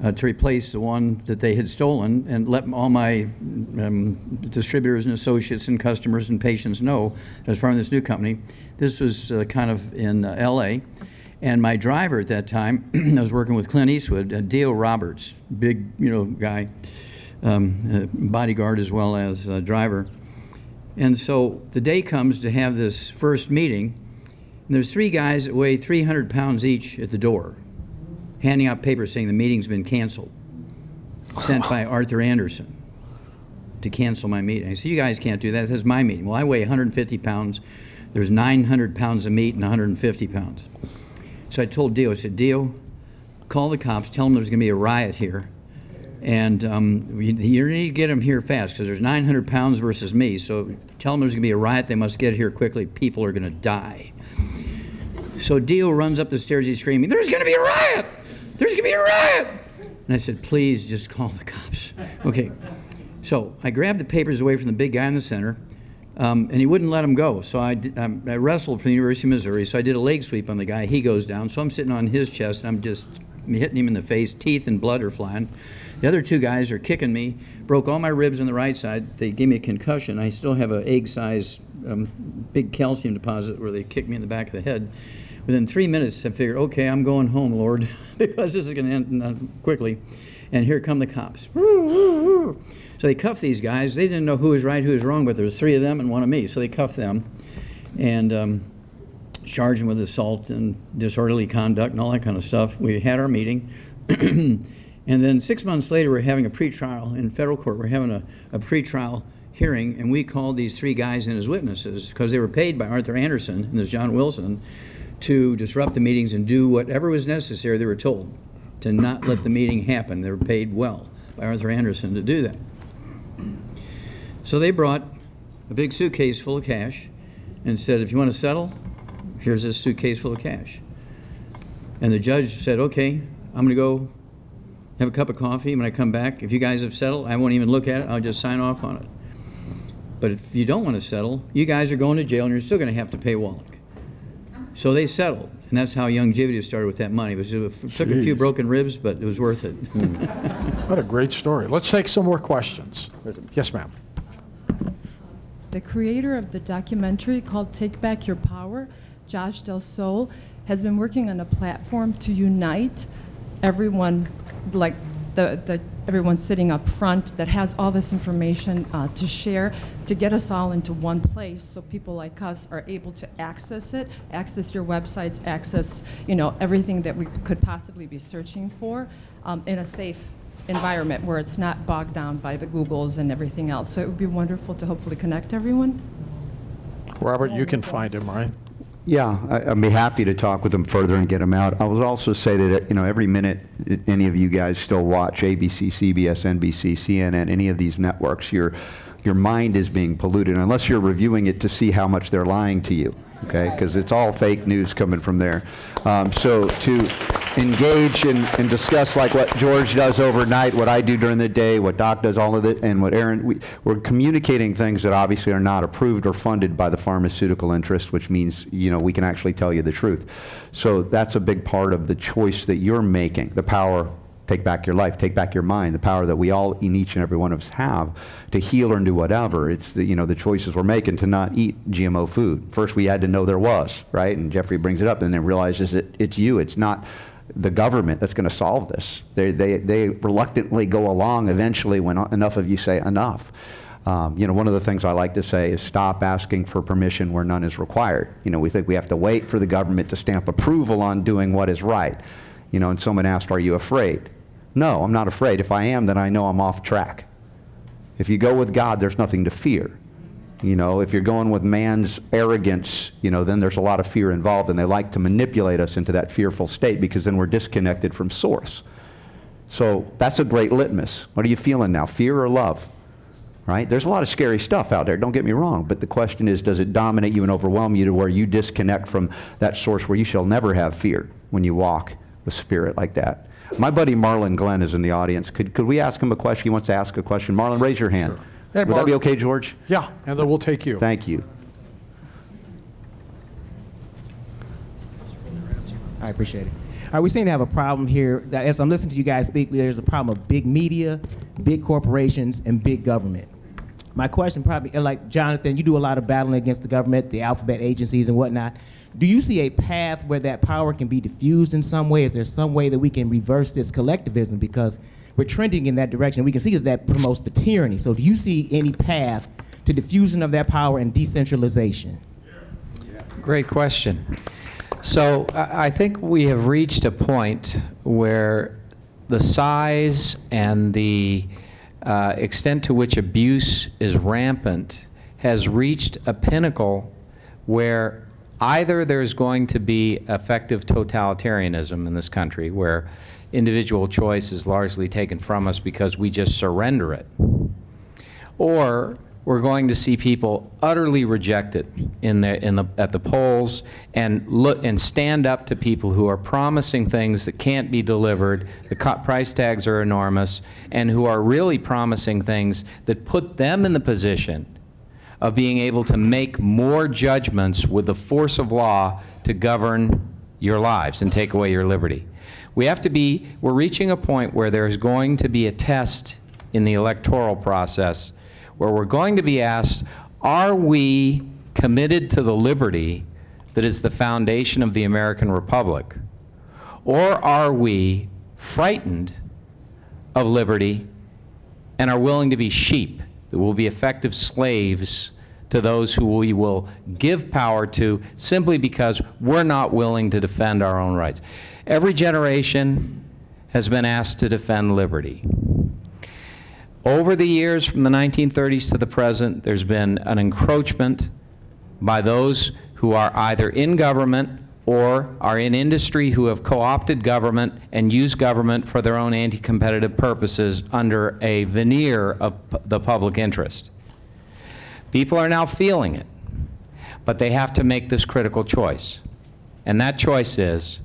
[SPEAKER 5] to replace the one that they had stolen, and let all my distributors and associates and customers and patients know that I was forming this new company. This was kind of in L.A., and my driver at that time, I was working with Clint Eastwood, Dio Roberts, big, guy, bodyguard as well as driver. And so the day comes to have this first meeting, and there's 3 guys that weigh 300 pounds each at the door, handing out papers saying the meeting's been canceled, sent by Arthur Anderson to cancel my meeting. I said, you guys can't do that. This is my meeting. Well, I weigh 150 pounds. There's 900 pounds of meat and 150 pounds. So I told Dio, I said, Dio, call the cops, tell them there's going to be a riot here. And you need to get them here fast because there's 900 pounds versus me. So tell them there's going to be a riot. They must get here quickly. People are going to die. So Dio runs up the stairs. He's screaming, there's going to be a riot! There's going to be a riot! And I said, please just call the cops. Okay. So I grabbed the papers away from the big guy in the center, and he wouldn't let them go. So I wrestled for the University of Missouri, so I did a leg sweep on the guy. He goes down. So I'm sitting on his chest, and I'm just hitting him in the face. Teeth and blood are flying. The other 2 guys are kicking me, broke all my ribs on the right side. They gave me a concussion. I still have an egg-sized big calcium deposit where they kicked me in the back of the head. Within 3 minutes, I figured, okay, I'm going home, Lord, because this is going to end quickly. And here come the cops. So they cuffed these guys. They didn't know who was right, who was wrong, but there was 3 of them and 1 of me. So they cuffed them and charged them with assault and disorderly conduct and all that kind of stuff. We had our meeting. And then 6 months later, we're having a pretrial in federal court. We're having a pretrial hearing, and we called these 3 guys in as witnesses because they were paid by Arthur Anderson and this John Wilson to disrupt the meetings and do whatever was necessary, they were told, to not let the meeting happen. They were paid well by Arthur Anderson to do that. So they brought a big suitcase full of cash and said, if you want to settle, here's this suitcase full of cash. And the judge said, okay, I'm going to go have a cup of coffee. When I come back, if you guys have settled, I won't even look at it. I'll just sign off on it. But if you don't want to settle, you guys are going to jail and you're still going to have to pay Wallach. So they settled, and that's how Youngevity started with that money. It took a few broken ribs, but it was worth it.
[SPEAKER 2] What a great story. Let's take some more questions. Yes, ma'am.
[SPEAKER 14] The creator of the documentary called Take Back Your Power, Josh Del Sol, has been working on a platform to unite everyone, like everyone sitting up front that has all this information to share, to get us all into one place so people like us are able to access it, access your websites, access everything that we could possibly be searching for in a safe environment where it's not bogged down by the Googles and everything else. So it would be wonderful to hopefully connect everyone.
[SPEAKER 2] Robert, you can find him, right?
[SPEAKER 3] Yeah, I'd be happy to talk with them further and get them out. I will also say that, every minute any of you guys still watch ABC, CBS, NBC, CNN, any of these networks, your mind is being polluted unless you're reviewing it to see how much they're lying to you, okay? Because it's all fake news coming from there. So to engage and discuss like what George does overnight, what I do during the day, what Doc does, all of it, and what Erin, we're communicating things that obviously are not approved or funded by the pharmaceutical interest, which means, we can actually tell you the truth. So that's a big part of the choice that you're making, the power, take back your life, take back your mind, the power that we all, in each and every one of us have to heal or do whatever. It's the choices we're making to not eat GMO food. First we had to know there was, right? And Jeffrey brings it up and then realizes that it's you, it's not the government that's going to solve this. They reluctantly go along eventually when enough of you say enough. One of the things I like to say is stop asking for permission where none is required. We think we have to wait for the government to stamp approval on doing what is right. And someone asked, are you afraid? No, I'm not afraid. If I am, then I know I'm off track. If you go with God, there's nothing to fear. If you're going with man's arrogance, then there's a lot of fear involved, and they like to manipulate us into that fearful state because then we're disconnected from source. So that's a great litmus. What are you feeling now, fear or love? Right? There's a lot of scary stuff out there, don't get me wrong, but the question is, does it dominate you and overwhelm you to where you disconnect from that source where you shall never have fear when you walk with spirit like that? My buddy Marlon Glenn is in the audience. Could we ask him a question? He wants to ask a question. Marlon, raise your hand. Sure.
[SPEAKER 2] Hey,
[SPEAKER 3] Would that be okay, George?
[SPEAKER 2] Yeah, and then we'll take you.
[SPEAKER 3] Thank you.
[SPEAKER 15] I appreciate it. All right, we seem to have a problem here. That as I'm listening to you guys speak, there's a problem of big media, big corporations, and big government. My question probably, like Jonathan, you do a lot of battling against the government, the alphabet agencies and whatnot. Do you see a path where that power can be diffused in some way? Is there some way that we can reverse this collectivism? Because we're trending in that direction. We can see that that promotes the tyranny. So do you see any path to diffusion of that power and decentralization?
[SPEAKER 6] Great question. So I think we have reached a point where the size and the extent to which abuse is rampant has reached a pinnacle where either there's going to be effective totalitarianism in this country, where individual choice is largely taken from us because we just surrender it, or we're going to see people utterly rejected at the polls and stand up to people who are promising things that can't be delivered. The price tags are enormous, and who are really promising things that put them in the position of being able to make more judgments with the force of law to govern your lives and take away your liberty. We're reaching a point where there's going to be a test in the electoral process where we're going to be asked, are we committed to the liberty that is the foundation of the American Republic? Or are we frightened of liberty and are willing to be sheep that will be effective slaves to those who we will give power to simply because we're not willing to defend our own rights? Every generation has been asked to defend liberty. Over the years, from the 1930s to the present, there's been an encroachment by those who are either in government or are in industry who have co-opted government and use government for their own anti-competitive purposes under a veneer of the public interest. People are now feeling it, but they have to make this critical choice. And that choice is,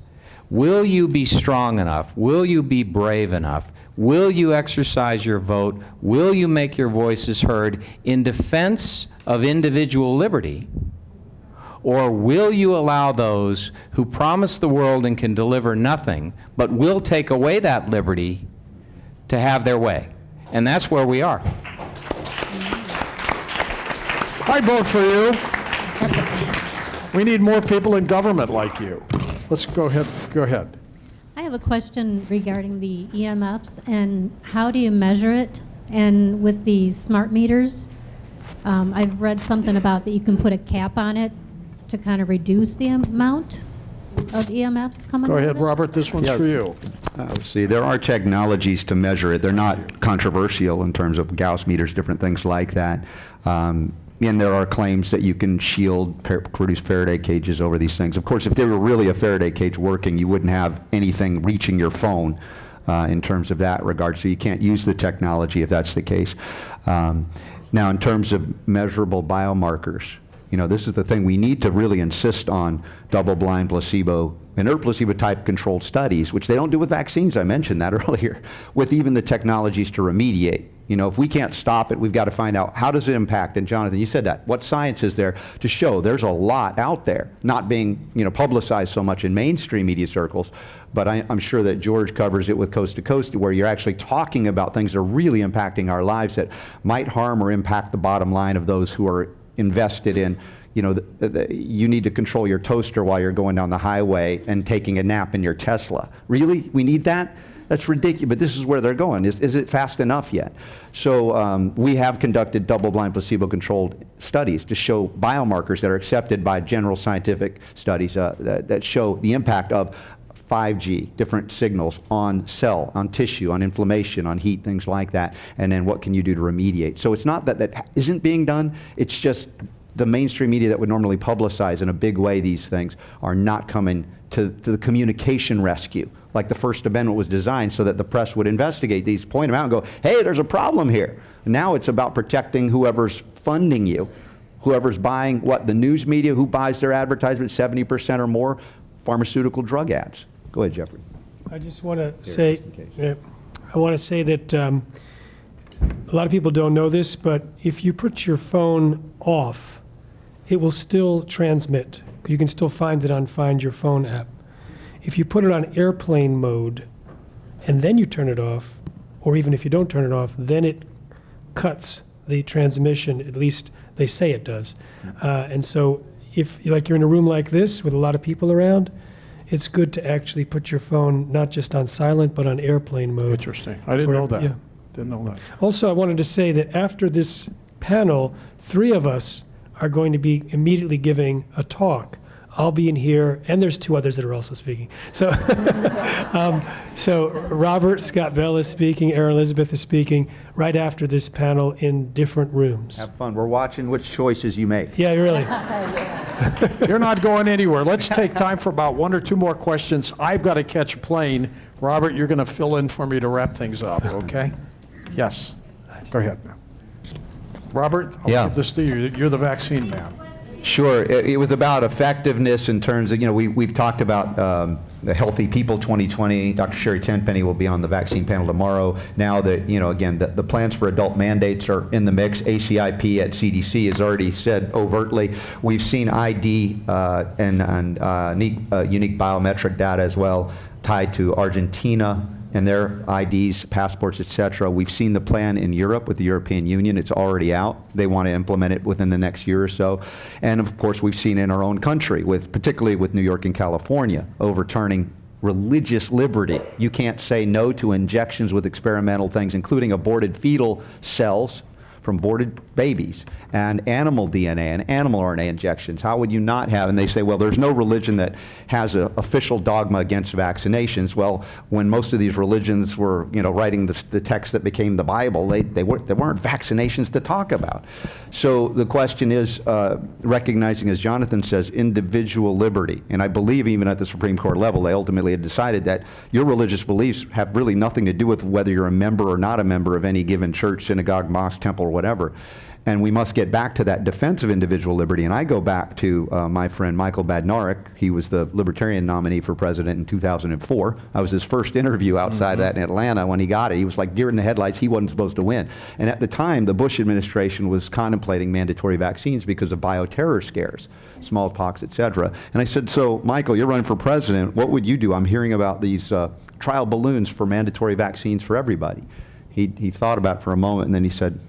[SPEAKER 6] will you be strong enough? Will you be brave enough? Will you exercise your vote? Will you make your voices heard in defense of individual liberty? Or will you allow those who promise the world and can deliver nothing, but will take away that liberty, to have their way? And that's where we are.
[SPEAKER 2] I vote for you. We need more people in government like you. Let's go ahead. Go ahead.
[SPEAKER 16] I have a question regarding the EMFs and how do you measure it? And with the smart meters, I've read something about that you can put a cap on it to kind of reduce the amount of EMFs coming.
[SPEAKER 2] Go
[SPEAKER 16] out
[SPEAKER 2] ahead,
[SPEAKER 16] of it.
[SPEAKER 2] Robert. This one's for you.
[SPEAKER 3] See, there are technologies to measure it. They're not controversial in terms of Gauss meters, different things like that. And there are claims that you can produce Faraday cages over these things. Of course, if there were really a Faraday cage working, you wouldn't have anything reaching your phone in terms of that regard. So you can't use the technology if that's the case. Now, in terms of measurable biomarkers, this is the thing. We need to really insist on double-blind placebo, inert placebo-type controlled studies, which they don't do with vaccines. I mentioned that earlier, with even the technologies to remediate. If we can't stop it, we've got to find out how does it impact. And Jonathan, you said that. What science is there to show? There's a lot out there, not being publicized so much in mainstream media circles, but I'm sure that George covers it with Coast to Coast, where you're actually talking about things that are really impacting our lives that might harm or impact the bottom line of those who are invested in. You need to control your toaster while you're going down the highway and taking a nap in your Tesla. Really? We need that? That's ridiculous, but this is where they're going. Is it fast enough yet? So we have conducted double-blind placebo-controlled studies to show biomarkers that are accepted by general scientific studies that show the impact of 5G, different signals on cell, on tissue, on inflammation, on heat, things like that, and then what can you do to remediate. So it's not that isn't being done, it's just the mainstream media that would normally publicize in a big way these things are not coming to the communication rescue. Like the First Amendment was designed so that the press would investigate these, point them out and go, hey, there's a problem here. Now it's about protecting whoever's funding you, whoever's buying the news media, who buys their advertisements, 70% or more, pharmaceutical drug ads. Go ahead, Jeffrey.
[SPEAKER 7] I just want to say, that a lot of people don't know this, but if you put your phone off, it will still transmit. You can still find it on Find Your Phone app. If you put it on airplane mode and then you turn it off, or even if you don't turn it off, then it cuts the transmission, at least they say it does. And so if you're in a room like this with a lot of people around, it's good to actually put your phone not just on silent, but on airplane mode.
[SPEAKER 2] Interesting. I didn't know that.
[SPEAKER 7] Yeah.
[SPEAKER 2] Didn't know that.
[SPEAKER 7] Also, I wanted to say that after this panel, 3 of us are going to be immediately giving a talk. I'll be in here, and there's 2 others that are also speaking. So, so Robert Scott Bell is speaking, Erin Elizabeth is speaking right after this panel in different rooms.
[SPEAKER 3] Have fun. We're watching which choices you make.
[SPEAKER 7] Yeah, really.
[SPEAKER 2] You're not going anywhere. Let's take time for about 1 or 2 more questions. I've got to catch a plane. Robert, you're going to fill in for me to wrap things up, okay? Yes. Go ahead. Robert, I'll give this to you. You're the vaccine man.
[SPEAKER 3] Sure. It was about effectiveness in terms of, we've talked about the Healthy People 2020. Dr. Sherry Tenpenny will be on the vaccine panel tomorrow. Now that, again, the plans for adult mandates are in the mix. ACIP at CDC has already said overtly. We've seen ID and unique biometric data as well tied to Argentina and their IDs, passports, et cetera. We've seen the plan in Europe with the European Union. It's already out. They want to implement it within the next year or so. And of course, we've seen in our own country, particularly with New York and California, overturning religious liberty. You can't say no to injections with experimental things, including aborted fetal cells from aborted babies and animal DNA and animal RNA injections. How would you not have? And they say, well, there's no religion that has an official dogma against vaccinations. Well, when most of these religions were, writing the text that became the Bible, there weren't vaccinations to talk about. So the question is recognizing, as Jonathan says, individual liberty. And I believe even at the Supreme Court level, they ultimately had decided that your religious beliefs have really nothing to do with whether you're a member or not a member of any given church, synagogue, mosque, temple, or whatever. And we must get back to that defense of individual liberty. And I go back to my friend Michael Badnarik. He was the Libertarian nominee for president in 2004. I was his first interview outside of that in Atlanta when he got it. He was like deer in the headlights. He wasn't supposed to win. And at the time, the Bush administration was contemplating mandatory vaccines because of bioterror scares, smallpox, et cetera. And I said, so Michael, you're running for president. What would you do? I'm hearing about these trial balloons for mandatory vaccines for everybody. He thought about it for a moment, and then he said,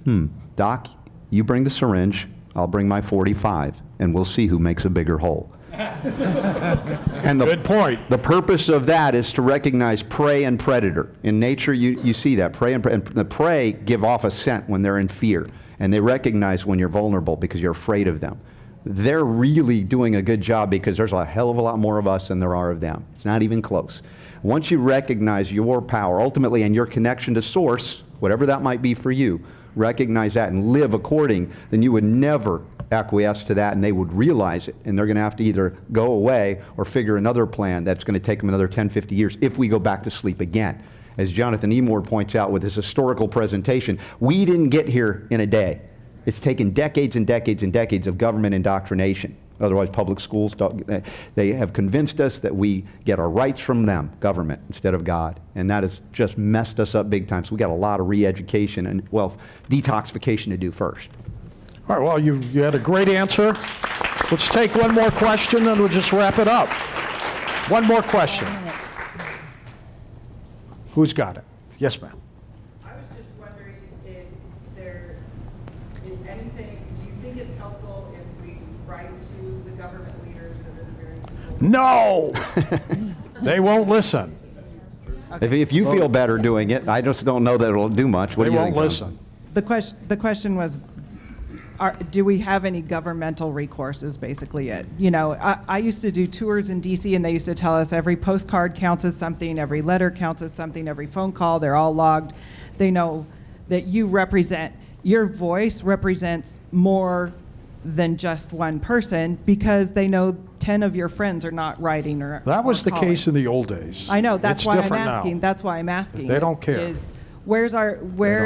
[SPEAKER 3] Doc, you bring the syringe, I'll bring my 45, and we'll see who makes a bigger hole. And
[SPEAKER 2] Good point.
[SPEAKER 3] The purpose of that is to recognize prey and predator. In nature, you see that. Prey and the prey give off a scent when they're in fear, and they recognize when you're vulnerable because you're afraid of them. They're really doing a good job because there's a hell of a lot more of us than there are of them. It's not even close. Once you recognize your power, ultimately, and your connection to source, whatever that might be for you, recognize that and live according, then you would never acquiesce to that, and they would realize it, and they're going to have to either go away or figure another plan that's going to take them another 10, 50 years if we go back to sleep again. As Jonathan Emord points out with his historical presentation, we didn't get here in a day. It's taken decades and decades and decades of government indoctrination. Otherwise, public schools, they have convinced us that we get our rights from them, government, instead of God. And that has just messed us up big time. So we got a lot of re-education and, well, detoxification to do first.
[SPEAKER 2] All right, well, you had a great answer. Let's take one more question, and we'll just wrap it up. One more question. Who's got it? Yes, ma'am.
[SPEAKER 17] I was just wondering if there is anything, do you think it's helpful if we write to the government leaders that are the very people?
[SPEAKER 2] No! They won't listen.
[SPEAKER 3] If you feel better doing it, I just don't know that it'll do much. What do you think?
[SPEAKER 2] They won't listen.
[SPEAKER 17] The question was, do we have any governmental recourse is basically it. You know, I used to do tours in DC, and they used to tell us every postcard counts as something, every letter counts as something, every phone call, they're all logged. They know that your voice represents more than just one person because they know 10 of your friends are not writing or
[SPEAKER 2] That was the
[SPEAKER 17] calling.
[SPEAKER 2] case in the old days.
[SPEAKER 17] I know, that's
[SPEAKER 2] It's
[SPEAKER 17] why I'm
[SPEAKER 2] different now.
[SPEAKER 17] asking. That's why I'm asking.
[SPEAKER 2] They don't care.
[SPEAKER 17] Where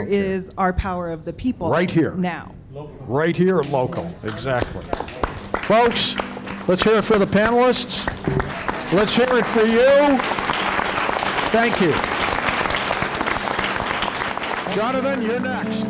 [SPEAKER 17] is our power of the people?
[SPEAKER 2] Right here.
[SPEAKER 17] Now.
[SPEAKER 2] Right here at local, exactly. Folks, let's hear it for the panelists. Let's hear it for you. Thank you. Jonathan, you're next.